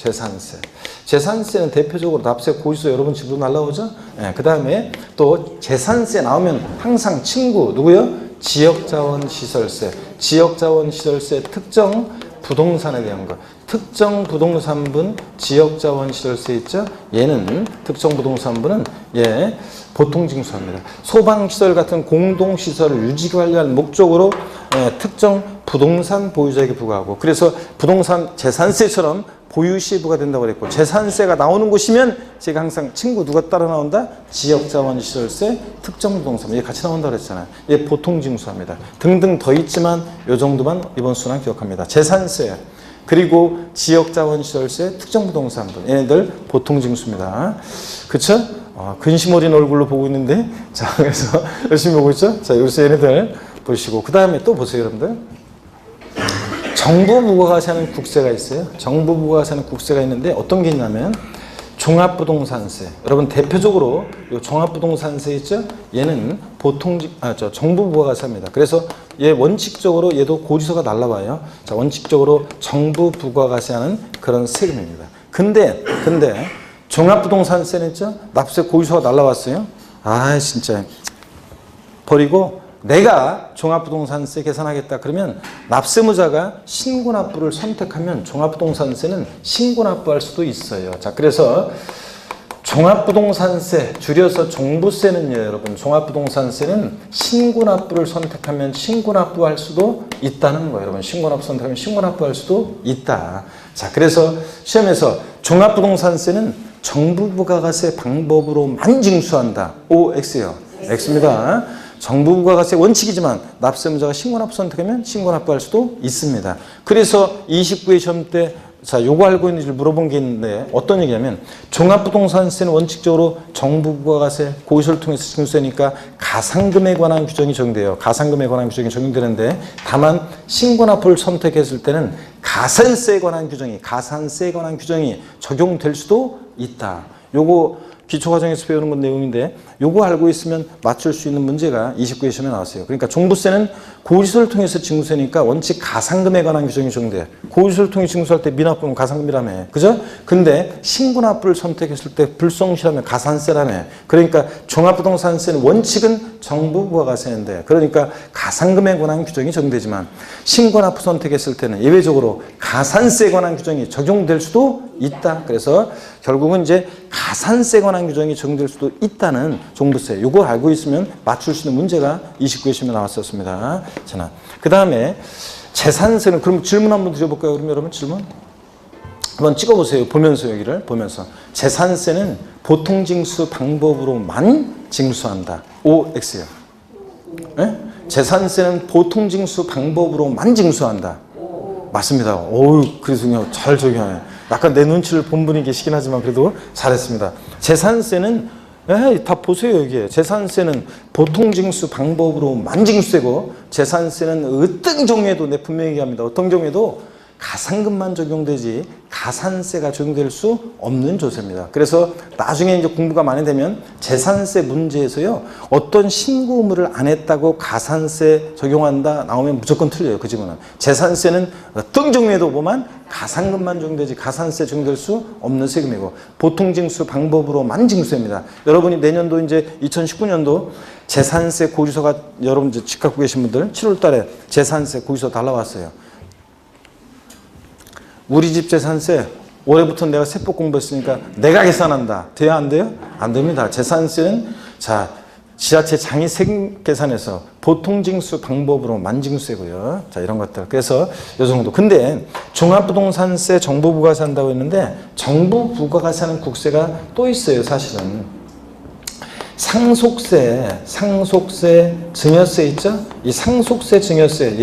재산세는 대표적으로 납세 고지서 여러분 집으로 날라오죠. 네, 그 다음에 또 재산세 나오면 항상 친구 누구요? 지역자원시설세, 특정 부동산에 대한 것. 특정 부동산분 지역자원시설세 있죠? 얘는 특정 부동산분은 보통 징수합니다. 소방시설 같은 공동시설을 유지 관리하는 목적으로 특정 부동산 보유자에게 부과하고, 그래서 부동산 재산세처럼 보유시에 부과된다고 그랬고, 재산세가 나오는 곳이면 제가 항상 친구 누가 따라 나온다? 지역자원시설세, 특정 부동산, 얘 같이 나온다고 그랬잖아요. 얘 보통 징수합니다. 등등 더 있지만 요 정도만 이번 순환 기억합니다. 재산세, 그리고 지역자원시설세, 특정부동산분, 얘네들 보통징수입니다. 그쵸? 근심 어린 얼굴로 보고 있는데, 자, 그래서 열심히 보고 있죠? 자, 여기서 얘네들 보시고, 그 다음에 또 보세요, 여러분들. 정부 부가가세 하는 국세가 있어요. 정부 부가가세 하는 국세가 있는데, 어떤 게 있냐면, 종합부동산세. 여러분, 대표적으로, 이 종합부동산세 있죠? 얘는 정부 부가가세입니다. 그래서 얘 원칙적으로 얘도 고지서가 날라와요. 자, 원칙적으로 정부 부가가세 하는 그런 세금입니다. 근데, 종합부동산세는 있죠? 납세 고지서가 날라왔어요. 진짜. 버리고 내가 종합부동산세 계산하겠다. 그러면 납세무자가 신고납부를 선택하면 종합부동산세는 신고납부할 수도 있어요. 자, 그래서 종합부동산세, 줄여서 종부세는요, 여러분. 종합부동산세는 신고납부를 선택하면 신고납부할 수도 있다는 거예요, 여러분. 신고납부 선택하면 신고납부할 수도 있다. 자, 그래서 시험에서 종합부동산세는 정부 부가가세 방법으로만 징수한다. OX요. X입니다. 정부 부가가세 원칙이지만 납세무자가 신고납부 선택하면 신고납부할 수도 있습니다. 그래서 29회 시험 때 요거 알고 있는지 물어본 게 있는데 어떤 얘기냐면 종합부동산세는 원칙적으로 정부 부가가세 고지서를 통해서 징수되니까 가산금에 관한 규정이 적용돼요. 가산금에 관한 규정이 적용되는데 다만 신고납부를 선택했을 때는 가산세에 관한 규정이 적용될 수도 있다. 요거 기초과정에서 배우는 건 내용인데 요거 알고 있으면 맞출 수 있는 문제가 29회 시험에 나왔어요. 그러니까 종부세는 고지서를 통해서 징수하니까 원칙 가산금에 관한 규정이 적용돼요. 고지서를 통해 징수할 때 미납부는 가산금이라며. 그죠? 근데 신고납부를 선택했을 때 불성실하면 가산세라며. 그러니까 종합부동산세는 원칙은 정부 부가가세인데 그러니까 가산금에 관한 규정이 적용되지만 신고납부 선택했을 때는 예외적으로 가산세에 관한 규정이 적용될 수도 있다. 그래서 결국은 이제 가산세에 관한 규정이 적용될 수도 있다는 종부세. 이거 알고 있으면 맞출 수 있는 문제가 29회 시험에 나왔었습니다. 자, 그 다음에 재산세는 그럼 질문 한번 드려볼까요? 그럼 여러분 질문 한번 찍어보세요. 보면서 여기를 보면서 재산세는 보통징수 방법으로만 징수한다. OX요. 네? 재산세는 보통징수 방법으로만 징수한다. 맞습니다. 그래서 그냥 잘 적용하네. 약간 내 눈치를 본 분이 계시긴 하지만 그래도 잘했습니다. 재산세는 다 보세요. 여기에 재산세는 보통징수 방법으로만 징수되고 재산세는 어떤 경우에도 내 분명히 얘기합니다. 어떤 경우에도 가산금만 적용되지 가산세가 적용될 수 없는 조세입니다. 그래서 나중에 이제 공부가 많이 되면 재산세 문제에서요 어떤 신고 의무를 안 했다고 가산세 적용한다 나오면 무조건 틀려요. 그 질문은. 재산세는 어떤 경우에도 보면 가산금만 적용되지 가산세 적용될 수 없는 세금이고 보통징수 방법으로만 징수입니다. 여러분이 내년도 이제 2019년도 재산세 고지서가 여러분 이제 집 갖고 계신 분들 7월 달에 재산세 고지서 달라왔어요. 우리 집 재산세 올해부터 내가 세법 공부했으니까 내가 계산한다. 돼요? 안 돼요? 안 됩니다. 재산세는 지자체 장이 세금 계산해서 보통징수 방법으로만 징수되고요. 이런 것들. 그래서 이 정도. 근데 종합부동산세 정부 부가세 한다고 했는데 정부 부가세 하는 국세가 또 있어요. 사실은. 상속세, 증여세 있죠? 이 상속세, 증여세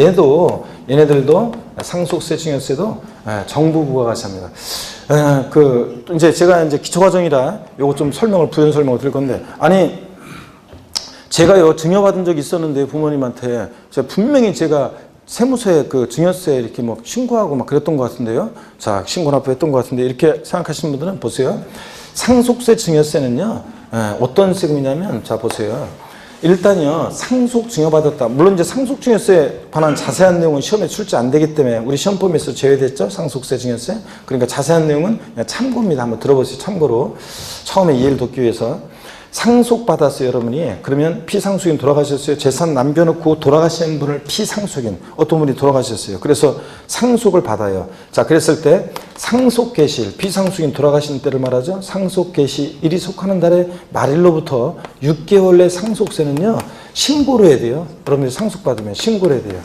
얘네들도 상속세, 증여세도 정부 부가가세입니다. 이제 제가 이제 기초과정이라 요거 좀 부연 설명을 드릴 건데, 아니, 제가요, 증여받은 적이 있었는데, 부모님한테. 분명히 제가 세무서에 증여세 이렇게 신고하고 그랬던 것 같은데요. 신고납부 했던 것 같은데, 이렇게 생각하시는 분들은 보세요. 상속세, 증여세는요, 어떤 세금이냐면, 보세요. 일단요, 상속 증여받았다. 물론 이제 상속 증여세에 관한 자세한 내용은 시험에 출제 안 되기 때문에 우리 시험범위에서 제외됐죠? 상속세, 증여세. 그러니까 자세한 내용은 그냥 참고입니다. 한번 들어보세요. 참고로. 처음에 이해를 돕기 위해서. 상속받았어요, 여러분이. 그러면 피상속인 돌아가셨어요. 재산 남겨놓고 돌아가신 분을 피상속인, 어떤 분이 돌아가셨어요. 그래서 상속을 받아요. 그랬을 때 상속개시일, 피상속인 돌아가신 때를 말하죠. 상속개시일이 속하는 달의 말일로부터 6개월 내 상속세는요, 신고를 해야 돼요. 여러분들이 상속받으면 신고를 해야 돼요.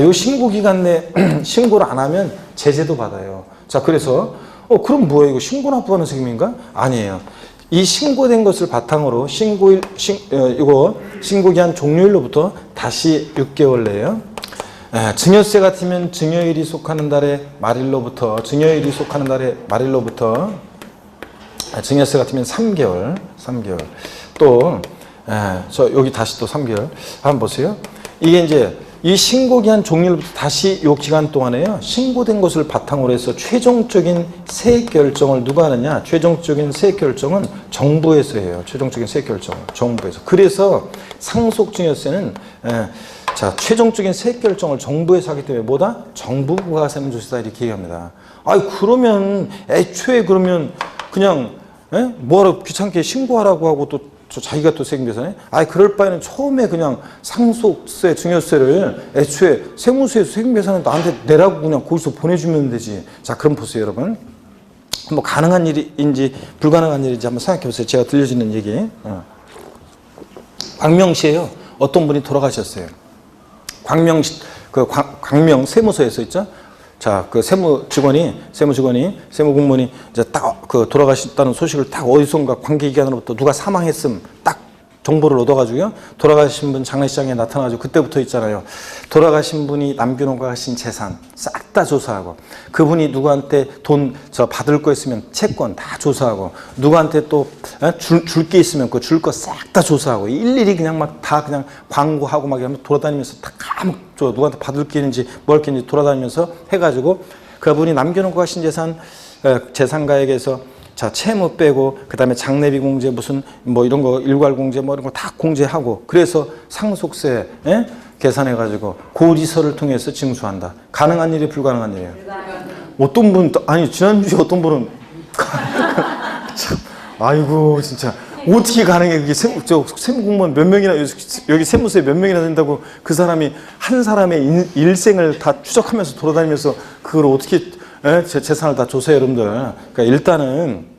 요 신고기간 내 신고를 안 하면 제재도 받아요. 그래서, 그럼 뭐예요? 이거 신고납부하는 책임인가? 아니에요. 이 신고된 것을 바탕으로 신고기한 종료일로부터 다시 6개월 내에요. 증여세 같으면 증여일이 속하는 달의 말일로부터 증여세 같으면 3개월, 3개월. 또, 저 여기 다시 또 3개월. 한번 보세요. 이게 이제 이 신고기한 종료부터 다시 이 기간 동안에요. 신고된 것을 바탕으로 해서 최종적인 세액 결정을 누가 하느냐? 최종적인 세액 결정은 정부에서 해요. 최종적인 세액 결정을 정부에서. 그래서 상속증여세는 자, 최종적인 세액 결정을 정부에서 하기 때문에 뭐다? 정부 부가세무조사다 이렇게 얘기합니다. 아이 그러면 애초에 그러면 그냥 뭐하러 귀찮게 신고하라고 하고 또 자기가 또 세금 계산해? 아이 그럴 바에는 처음에 그냥 상속세, 증여세를 애초에 세무서에서 세금 계산을 나한테 내라고 그냥 거기서 보내주면 되지. 자, 그럼 보세요, 여러분. 뭐 가능한 일인지 불가능한 일인지 한번 생각해 보세요. 제가 들려주는 얘기. 광명시에요. 어떤 분이 돌아가셨어요. 광명 세무서에서 있죠. 자, 그 세무 공무원이 이제 딱 그 돌아가셨다는 소식을 딱 어디선가 관계기관으로부터 누가 사망했음 딱 정보를 얻어가지고요. 돌아가신 분 장례식장에 나타나가지고 그때부터 있잖아요. 돌아가신 분이 남겨놓고 가신 재산 싹 다 조사하고 그분이 누구한테 돈 받을 거 있으면 채권 다 조사하고 누구한테 또 줄 게 있으면 그 줄 거 싹 다 조사하고 일일이 그냥 막 다 그냥 광고하고 막 이러면 돌아다니면서 다 누구한테 받을 게 있는지 뭐 할 게 있는지 돌아다니면서 해가지고 그분이 남겨놓고 가신 재산가액에서 자, 채무 빼고, 그 다음에 장례비 공제 무슨 뭐 이런 거, 일괄 공제 뭐 이런 거 다 공제하고, 그래서 상속세, 계산해가지고 고리서를 통해서 징수한다. 가능한 일이 불가능한 일이에요. 어떤 분, 아니, 지난주에 어떤 분은, 참, 아이고, 진짜. 어떻게 가능해? 그게 세무공무원 몇 명이나, 여기 세무서에 몇 명이나 된다고 그 사람이 한 사람의 일생을 다 추적하면서 돌아다니면서 그걸 어떻게 재산을 다 조사해, 여러분들. 그러니까 일단은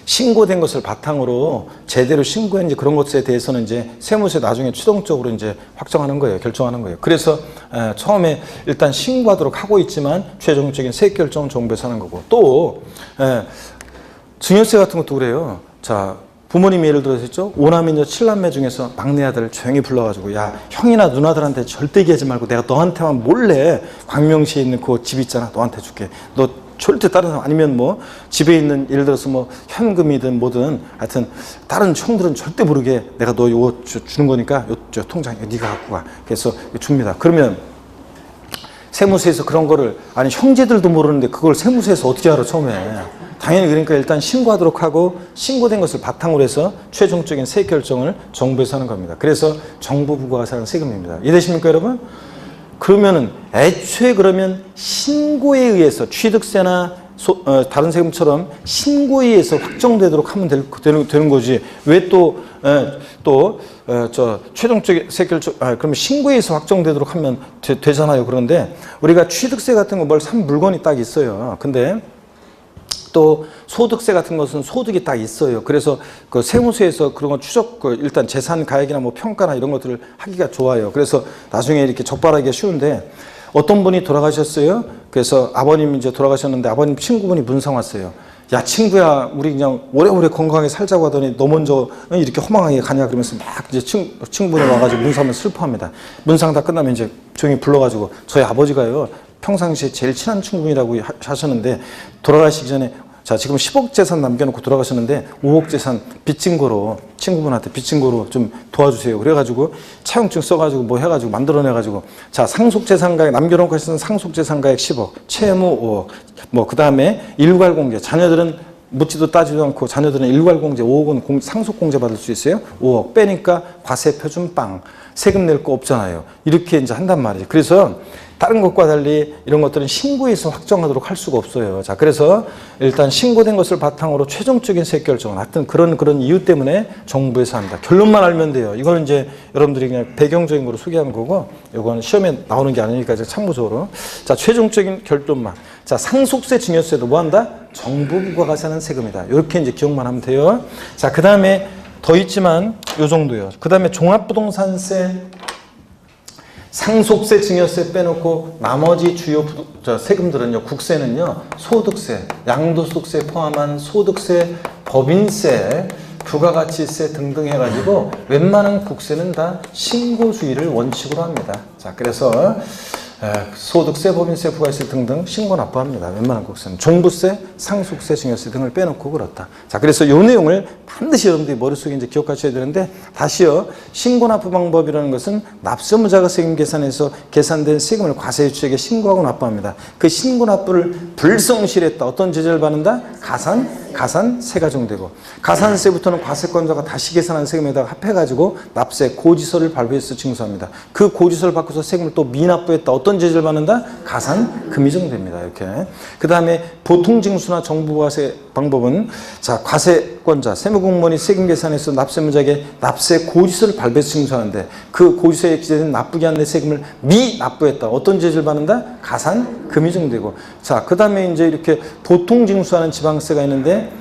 신고된 것을 바탕으로 제대로 신고했는지 그런 것에 대해서는 이제 세무서에 나중에 최종적으로 이제 확정하는 거예요. 결정하는 거예요. 그래서 처음에 일단 신고하도록 하고 있지만 최종적인 세액 결정은 정부에서 하는 거고 또 증여세 같은 것도 그래요. 자, 부모님이 예를 들어서 있죠. 5남이녀 7남매 중에서 막내 아들을 조용히 불러가지고 야, 형이나 누나들한테 절대 얘기하지 말고 내가 너한테만 몰래 광명시에 있는 그 집 있잖아. 너한테 줄게. 너 절대 다른 사람 아니면 뭐 집에 있는 예를 들어서 뭐 현금이든 뭐든 하여튼 다른 총들은 절대 모르게 내가 너 요거 주는 거니까 요 통장 네가 갖고 가. 그래서 줍니다. 그러면 세무서에서 그런 거를 아니 형제들도 모르는데 그걸 세무서에서 어떻게 알아 처음에. 당연히 그러니까 일단 신고하도록 하고 신고된 것을 바탕으로 해서 최종적인 세액 결정을 정부에서 하는 겁니다. 그래서 정부 부과가 하는 세금입니다. 이해되십니까 여러분? 그러면은 애초에 그러면 신고에 의해서 취득세나 다른 세금처럼 신고에 의해서 확정되도록 하면 되는 거지. 왜 저 최종적인 세액 결정 그러면 신고에 의해서 확정되도록 하면 되잖아요. 그런데 우리가 취득세 같은 거 뭘 산 물건이 딱 있어요. 근데 또 소득세 같은 것은 소득이 딱 있어요. 그래서 그 세무서에서 그런 거 일단 재산 가액이나 뭐 평가나 이런 것들을 하기가 좋아요. 그래서 나중에 이렇게 적발하기가 쉬운데 어떤 분이 돌아가셨어요. 그래서 아버님이 이제 돌아가셨는데 아버님 친구분이 문상 왔어요. 야, 친구야, 우리 그냥 오래오래 건강하게 살자고 하더니 너 먼저 이렇게 허망하게 가냐 그러면서 막 이제 친구분이 와가지고 문상하면 슬퍼합니다. 문상 다 끝나면 이제 조용히 불러가지고 저희 아버지가요 평상시에 제일 친한 친구분이라고 하셨는데 돌아가시기 전에 자, 지금 10억 재산 남겨놓고 돌아가셨는데 5억 재산 빚진 거로 친구분한테 빚진 거로 좀 도와주세요. 그래가지고 차용증 써가지고 뭐 해가지고 만들어내가지고 자, 상속재산가액 남겨놓고 하시는 상속재산가액 10억, 채무 5억, 뭐 그 다음에 일괄공제 자녀들은 묻지도 따지도 않고 자녀들은 일괄공제 5억은 상속공제 받을 수 있어요. 5억 빼니까 과세 표준 빵 세금 낼 거 없잖아요. 이렇게 이제 한단 말이죠. 그래서 다른 것과 달리 이런 것들은 신고해서 확정하도록 할 수가 없어요. 자, 그래서 일단 신고된 것을 바탕으로 최종적인 세액 결정은 하여튼 그런 이유 때문에 정부에서 한다. 결론만 알면 돼요. 이거는 이제 여러분들이 그냥 배경적인 거로 소개하는 거고, 이거는 시험에 나오는 게 아니니까 참고적으로. 자, 최종적인 결론만. 자, 상속세, 증여세도 뭐 한다? 정부 부과가 하는 세금이다. 이렇게 이제 기억만 하면 돼요. 자, 그 다음에 더 있지만 요 정도요. 그 다음에 종합부동산세, 상속세, 증여세 빼놓고 나머지 주요 세금들은요, 국세는요, 소득세, 양도소득세 포함한 소득세, 법인세, 부가가치세 등등 해가지고 웬만한 국세는 다 신고주의를 원칙으로 합니다. 자, 그래서 소득세, 법인세, 부가세 등등 신고 납부합니다. 웬만한 국세는. 종부세, 상속세, 증여세 등을 빼놓고 그렇다. 자, 그래서 이 내용을 반드시 여러분들이 머릿속에 이제 기억하셔야 되는데, 다시요. 신고 납부 방법이라는 것은 납세무자가 세금 계산해서 계산된 세금을 과세유치에게 신고하고 납부합니다. 그 신고 납부를 불성실했다. 어떤 제재를 받는다? 가산세 가중되고, 가산세부터는 과세권자가 다시 계산한 세금에다가 합해가지고 납세 고지서를 발부해서 징수합니다. 그 고지서를 받고서 세금을 또 미납부했다. 어떤 제재를 받는다? 가산금이 정됩니다. 이렇게. 그 다음에 보통징수나 정부과세 방법은, 자, 과세권자, 세무공무원이 세금 계산해서 납세무자에게 납세 고지서를 발부해서 징수하는데, 그 고지서에 기재된 납부기한 내 세금을 미납부했다. 어떤 제재를 받는다? 가산금이 정되고. 자, 그 다음에 이제 이렇게 보통징수하는 지방세가 있는데,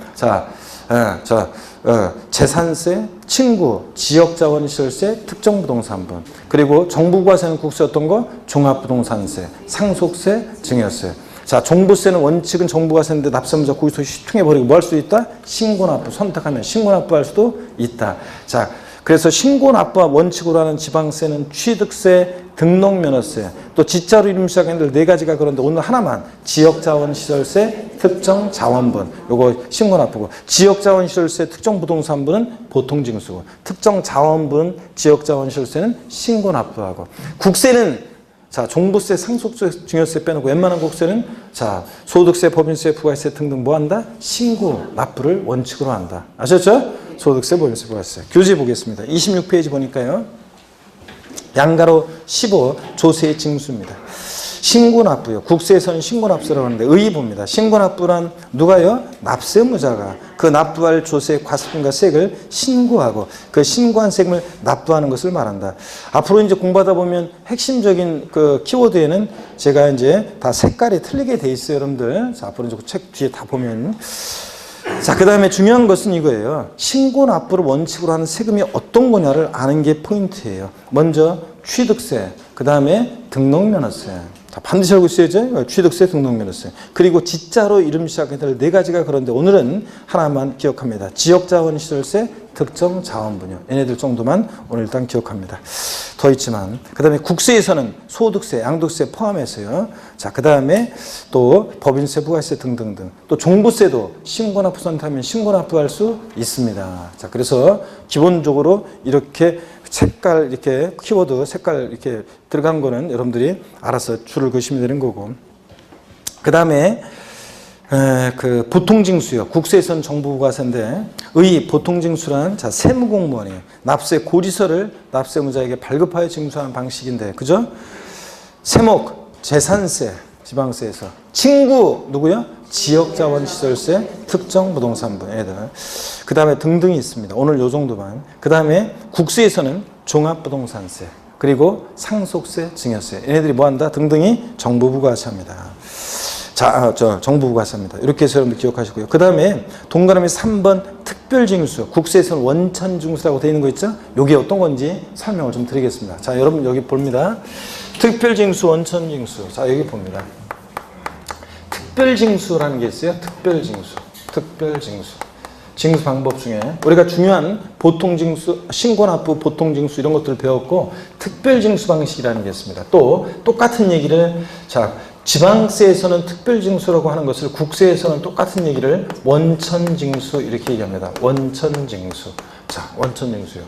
재산세, 층구, 지역자원시설세, 특정부동산분, 그리고 정부과세는 국세 어떤 거? 종합부동산세, 상속세, 증여세. 자, 종부세는 원칙은 정부과세인데 납세무자 고지서 휴통해버리고 뭐 할 수 있다? 신고납부 선택하면 신고납부할 수도 있다. 자, 그래서 신고납부와 원칙으로 하는 지방세는 취득세, 등록면허세, 또 지자로 이름 시작했는데 네 가지가 그런데 오늘 하나만 지역자원시설세, 특정자원분, 요거 신고납부고, 지역자원시설세, 특정부동산분은 보통징수고, 특정자원분, 지역자원시설세는 신고납부하고, 국세는 자, 종부세, 상속세, 증여세 빼놓고 웬만한 국세는 자, 소득세, 법인세, 부가세 등등 뭐 한다? 신고 납부를 원칙으로 한다. 아셨죠? 소득세, 법인세, 부가세. 교재 보겠습니다. 26페이지 보니까요. 양가로 15 조세 징수입니다. 신고납부요. 국세에서는 신고납세라고 하는데 의의부입니다. 신고납부란 누가요? 납세무자가 그 납부할 조세, 과세금과 세액을 신고하고 그 신고한 세금을 납부하는 것을 말한다. 앞으로 이제 공부하다 보면 핵심적인 그 키워드에는 제가 이제 다 색깔이 틀리게 돼 있어요, 여러분들. 자, 앞으로 이제 책 뒤에 다 보면. 자, 그 다음에 중요한 것은 이거예요. 신고납부를 원칙으로 하는 세금이 어떤 거냐를 아는 게 포인트예요. 먼저 취득세, 그 다음에 등록면허세. 자, 반드시 알고 있어야죠. 취득세, 등록면허세. 그리고 지자로 이름 시작해서 네 가지가 그런데 오늘은 하나만 기억합니다. 지역자원시설세, 특정자원분요. 얘네들 정도만 오늘 일단 기억합니다. 더 있지만 그 다음에 국세에서는 소득세, 양도세 포함해서요. 자, 그 다음에 또 법인세, 부가세 등등등. 또 종부세도 신고납부 선택하면 신고납부할 수 있습니다. 자, 그래서 기본적으로 이렇게 색깔 이렇게 키워드 색깔 이렇게 들어간 거는 여러분들이 알아서 줄을 그시면 되는 거고. 그 다음에 그 보통징수요. 국세에서는 정부부가세인데 의 보통징수란 자 세무공무원이 납세 고지서를 납세무자에게 발급하여 징수하는 방식인데, 그죠? 세목 재산세 지방세에서, 층구 누구요? 지역자원시설세, 특정부동산분 애들. 그 다음에 등등이 있습니다. 오늘 요 정도만. 그 다음에 국세에서는 종합부동산세, 그리고 상속세, 증여세. 얘네들이 뭐한다? 등등이 정부부가세합니다. 자, 정부부가세입니다. 이렇게 해서 여러분들 기억하시고요. 그 다음에 동그라미 3번 특별징수. 국세에서는 원천징수라고 되어 있는 거 있죠? 이게 어떤 건지 설명을 좀 드리겠습니다. 자, 여러분 여기 봅니다. 특별징수, 원천징수. 자, 여기 봅니다. 특별징수라는 게 있어요. 특별징수. 징수 방법 중에 우리가 중요한 보통징수, 신고납부, 보통징수 이런 것들을 배웠고, 특별징수 방식이라는 게 있습니다. 또 똑같은 얘기를 자 지방세에서는 특별징수라고 하는 것을 국세에서는 똑같은 얘기를 원천징수 이렇게 얘기합니다. 원천징수. 자, 원천징수요.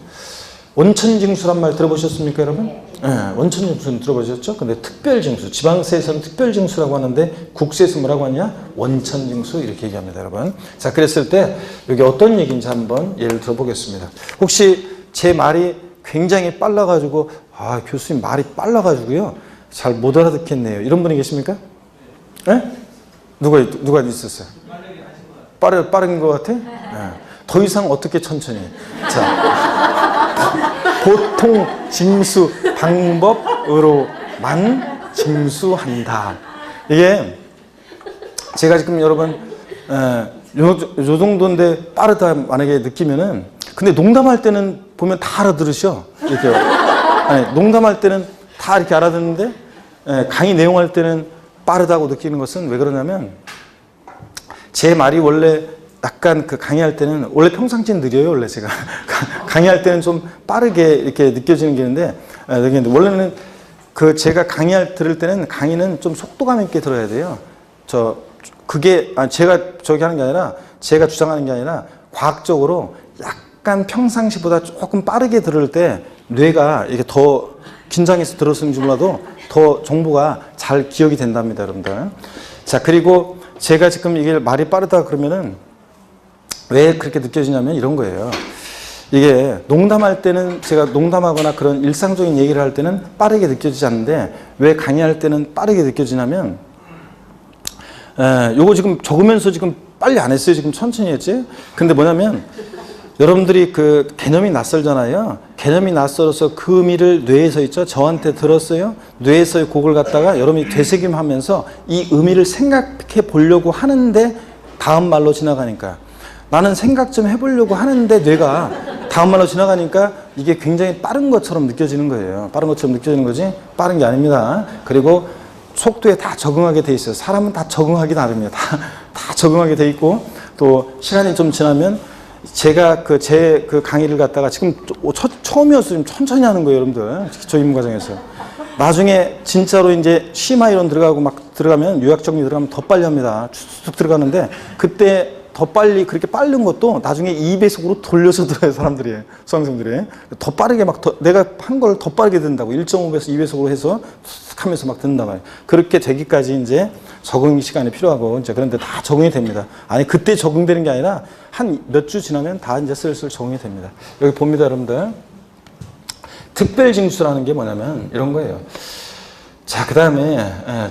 원천징수란 말 들어보셨습니까, 여러분? 네, 원천징수는 들어보셨죠? 근데 특별징수, 지방세에서는 특별징수라고 하는데 국세에서 뭐라고 하냐? 원천징수 이렇게 얘기합니다, 여러분. 자, 그랬을 때 여기 어떤 얘기인지 한번 예를 들어보겠습니다. 혹시 제 말이 굉장히 빨라가지고 교수님 말이 빨라가지고요 잘 못 알아듣겠네요, 이런 분이 계십니까? 네? 누가 있었어요? 빠른 것 같아? 네. 더 이상 어떻게 천천히? 자, 보통 징수 방법으로만 징수한다. 이게 제가 지금 여러분 요 정도인데 빠르다 만약에 느끼면은, 근데 농담할 때는 보면 다 알아들으셔. 이렇게 아니 농담할 때는 다 이렇게 알아듣는데 강의 내용할 때는 빠르다고 느끼는 것은 왜 그러냐면, 제 말이 원래 약간 그 강의할 때는 원래 평상시엔 느려요. 원래 제가 강의할 때는 좀 빠르게 이렇게 느껴지는 게 있는데 원래는 그 제가 들을 때는 강의는 좀 속도감 있게 들어야 돼요. 제가 저기 하는 게 아니라 제가 주장하는 게 아니라 과학적으로 약간 평상시보다 조금 빠르게 들을 때 뇌가 이게 더 긴장해서 들었는지 몰라도 더 정보가 잘 기억이 된답니다, 여러분들. 자, 그리고 제가 지금 이게 말이 빠르다 그러면은 왜 그렇게 느껴지냐면 이런 거예요. 이게 농담할 때는 제가 농담하거나 그런 일상적인 얘기를 할 때는 빠르게 느껴지지 않는데 왜 강의할 때는 빠르게 느껴지냐면 요거 지금 적으면서 지금 빨리 안 했어요. 지금 천천히 했지. 근데 뭐냐면 여러분들이 그 개념이 낯설잖아요. 개념이 낯설어서 그 의미를 뇌에서 있죠. 저한테 들었어요. 뇌에서의 곡을 갖다가 여러분이 되새김하면서 이 의미를 생각해 보려고 하는데 다음 말로 지나가니까 나는 생각 좀 해보려고 하는데 뇌가 다음 말로 지나가니까 이게 굉장히 빠른 것처럼 느껴지는 거예요. 빠른 것처럼 느껴지는 거지 빠른 게 아닙니다. 그리고 속도에 다 적응하게 돼 있어요. 사람은 다 적응하기 나름이에요. 다 적응하게 돼 있고 또 시간이 좀 지나면 제가 제 강의를 갖다가 지금 처음이어서 좀 천천히 하는 거예요, 여러분들. 기초 입문 과정에서. 나중에 진짜로 이제 심화 이론 들어가고 막 들어가면 유학 정리 들어가면 더 빨리 합니다. 쭉 들어가는데 그때 더 빨리 그렇게 빠른 것도 나중에 2배속으로 돌려서 들어요, 사람들이. 수강생들이. 더 빠르게 내가 한 걸 더 빠르게 듣는다고. 1.5배에서 2배속으로 해서 툭 하면서 막 듣는단 말이에요. 그렇게 되기까지 이제 적응 시간이 필요하고 이제 그런데 다 적응이 됩니다. 아니, 그때 적응되는 게 아니라 한 몇 주 지나면 다 이제 슬슬 적응이 됩니다. 여기 봅니다, 여러분들. 특별징수라는 게 뭐냐면 이런 거예요. 자, 그 다음에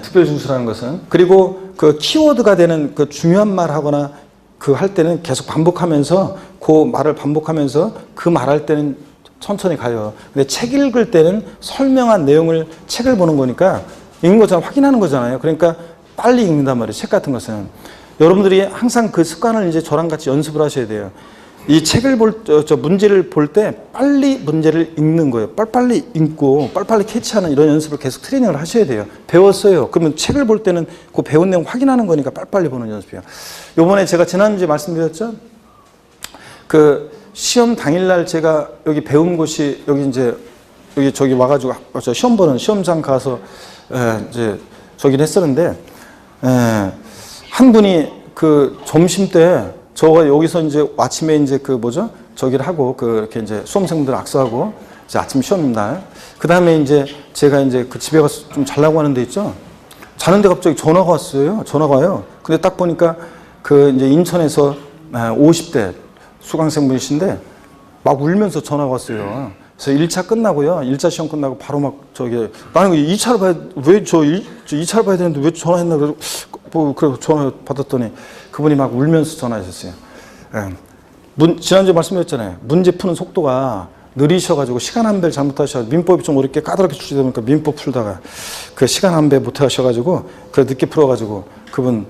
특별징수라는 것은 그리고 그 키워드가 되는 그 중요한 말 하거나 그 할 때는 계속 반복하면서 그 말을 반복하면서 그 말할 때는 천천히 가요. 근데 책 읽을 때는 설명한 내용을 책을 보는 거니까 읽는 것처럼 확인하는 거잖아요. 그러니까 빨리 읽는단 말이에요. 책 같은 것은. 여러분들이 항상 그 습관을 이제 저랑 같이 연습을 하셔야 돼요. 이 책을 문제를 볼 때 빨리 문제를 읽는 거예요. 빨리빨리 읽고 빨리빨리 캐치하는 이런 연습을 계속 트레이닝을 하셔야 돼요. 배웠어요. 그러면 책을 볼 때는 그 배운 내용 확인하는 거니까 빨리빨리 보는 연습이에요. 요번에 제가 지난주에 말씀드렸죠? 그 시험 당일날 제가 여기 배운 곳이 저기 와가지고 시험 보는 시험장 가서 이제 저기를 했었는데 한 분이 그 점심 때 저가 여기서 이제 아침에 이제 저기를 하고 이렇게 이제 수험생들 악수하고 이제 아침 시험 날. 그 다음에 이제 제가 이제 그 집에 가서 좀 자려고 하는 데 있죠. 자는데 갑자기 전화가 왔어요. 전화가 와요. 근데 딱 보니까 이제 인천에서 50대 수강생분이신데 막 울면서 전화가 왔어요. 그래서 1차 끝나고요. 1차 시험 끝나고 바로 막 나는 2차를 왜 2차를 봐야 되는데 왜 전화했나 그래서 그래서 전화 받았더니 그분이 막 울면서 전화하셨어요. 지난주에 말씀드렸잖아요. 문제 푸는 속도가 느리셔가지고 시간 한 배를 잘못하셔서 민법이 좀 어렵게 까다롭게 출제되다 보니까 민법 풀다가 그 시간 한 배 못하셔가지고 늦게 풀어가지고 그분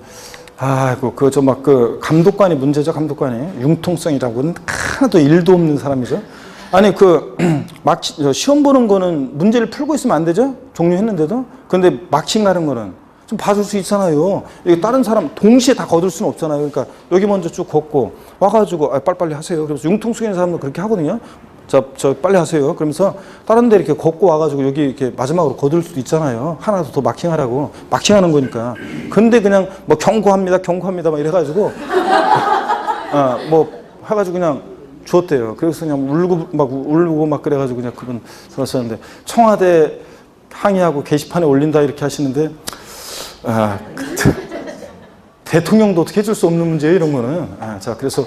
감독관이 문제죠. 감독관이 융통성이라고는 하나도 일도 없는 사람이죠. 아니 시험 보는 거는 문제를 풀고 있으면 안 되죠? 종료했는데도. 근데 마킹 가는 거는 좀 봐줄 수 있잖아요. 이게 다른 사람 동시에 다 거둘 수는 없잖아요. 그러니까 여기 먼저 쭉 걷고 와가지고 빨리빨리 하세요. 그래서 융통성 있는 사람도 그렇게 하거든요. 저 빨리 하세요. 그러면서 다른 데 이렇게 걷고 와가지고 여기 이렇게 마지막으로 거둘 수도 있잖아요. 하나라도 더 마킹하라고. 마킹하는 거니까. 근데 그냥 경고합니다 막 이래가지고 해가지고 그냥 줬대요. 그래서 그냥 울고 막 그래가지고 그냥 그분 들었었는데 청와대 항의하고 게시판에 올린다 이렇게 하시는데 대통령도 어떻게 해줄 수 없는 문제예요, 이런 거는. 그래서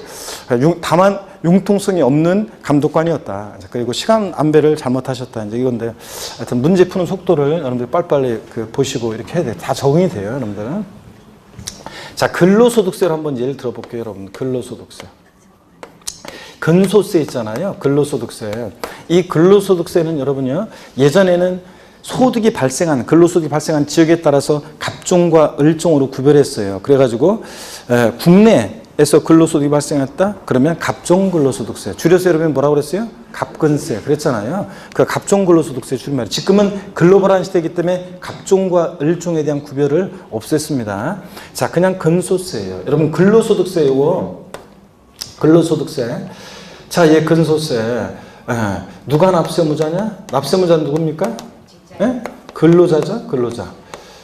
다만 융통성이 없는 감독관이었다. 그리고 시간 안배를 잘못하셨다. 이제 이건데, 하여튼 문제 푸는 속도를 여러분들 빨리빨리 보시고 이렇게 해야 돼요. 다 적응이 돼요, 여러분들은. 자, 근로소득세를 한번 예를 들어볼게요, 여러분. 근로소득세. 근소세 있잖아요. 근로소득세. 이 근로소득세는 여러분요, 예전에는 근로소득이 발생한 지역에 따라서 갑종과 을종으로 구별했어요. 그래가지고 국내에서 근로소득이 발생했다? 그러면 갑종 근로소득세. 줄여서 여러분 뭐라고 그랬어요? 갑근세. 그랬잖아요. 그 갑종 근로소득세 줄임말이에요. 지금은 글로벌한 시대이기 때문에 갑종과 을종에 대한 구별을 없앴습니다. 자, 그냥 근소세예요. 여러분 근로소득세요. 근로소득세. 자, 얘 근소세. 누가 납세무자냐? 납세무자는 누굽니까? 예? 근로자죠, 근로자.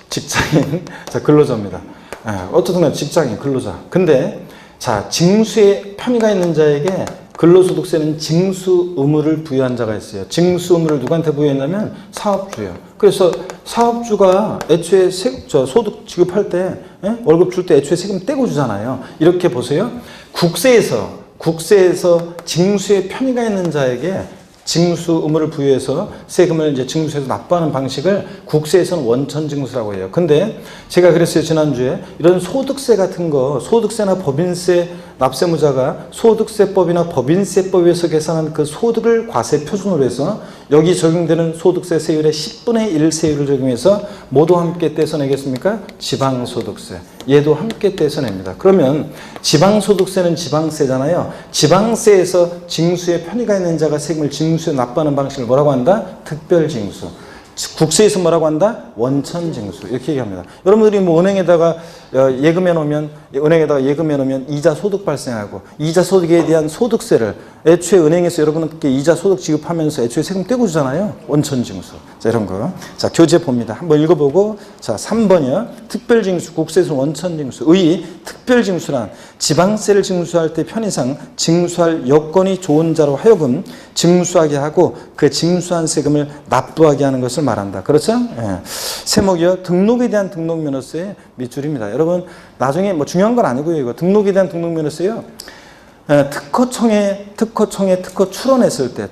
직장인, 자, 근로자입니다. 예, 어쨌든 간에 직장인, 근로자. 근데, 자, 징수에 편의가 있는 자에게 근로소득세는 징수 의무를 부여한 자가 있어요. 징수 의무를 누구한테 부여했냐면 사업주예요. 그래서 사업주가 애초에 소득 지급할 때, 예? 월급 줄 때 애초에 세금 떼고 주잖아요. 이렇게 보세요. 국세에서 징수에 편의가 있는 자에게 징수 의무를 부여해서 세금을 이제 징수해서 납부하는 방식을 국세에서는 원천징수라고 해요. 근데 제가 그랬어요, 지난주에. 이런 소득세 같은 거, 소득세나 법인세 납세무자가 소득세법이나 법인세법에서 계산한 그 소득을 과세 표준으로 해서 여기 적용되는 소득세 세율의 10분의 1 세율을 적용해서 모두 함께 떼서 내겠습니까? 지방소득세. 얘도 함께 떼서 냅니다. 그러면 지방소득세는 지방세잖아요. 지방세에서 징수에 편의가 있는 자가 세금을 징수에 납부하는 방식을 뭐라고 한다? 특별징수. 국세에서 뭐라고 한다? 원천징수. 이렇게 얘기합니다. 여러분들이 뭐 은행에다가 예금해 놓으면 이자 소득 발생하고 이자 소득에 대한 소득세를 애초에 은행에서 여러분께 이자 소득 지급하면서 애초에 세금 떼고 주잖아요. 원천징수. 자, 이런 거. 자, 교재 봅니다. 한번 읽어보고. 자, 3번이요. 특별징수, 국세에서 원천징수. 의 특별징수란 지방세를 징수할 때 편의상 징수할 여건이 좋은 자로 하여금 징수하게 하고 그 징수한 세금을 납부하게 하는 것을 말한다. 그렇죠? 예. 세목이요. 등록에 대한 등록면허세 밑줄입니다. 여러분, 나중에 뭐 중요한 건 아니고요. 이거 등록에 대한 등록면허세요. 특허청에 특허 출원했을 때,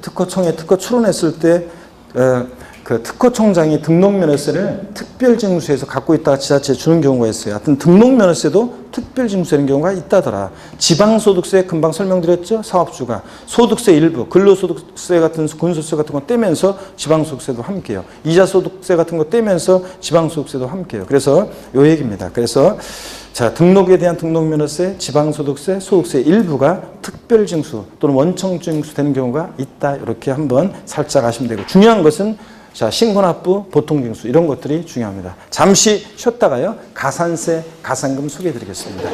그 특허청장이 등록면허세를 특별징수에서 갖고 있다가 지자체에 주는 경우가 있어요. 하여튼 등록면허세도 특별징수되는 경우가 있다더라. 지방소득세 금방 설명드렸죠? 사업주가. 소득세 일부, 근로소득세 같은, 군소득세 같은 거 떼면서 지방소득세도 함께해요. 이자소득세 같은 거 떼면서 지방소득세도 함께해요. 그래서 요 얘기입니다. 그래서 자, 등록에 대한 등록면허세, 지방소득세, 소득세 일부가 특별징수 또는 원천징수 되는 경우가 있다. 이렇게 한번 살짝 아시면 되고, 중요한 것은 자, 신고납부, 보통징수 이런 것들이 중요합니다. 잠시 쉬었다가요, 가산세, 가산금 소개해 드리겠습니다.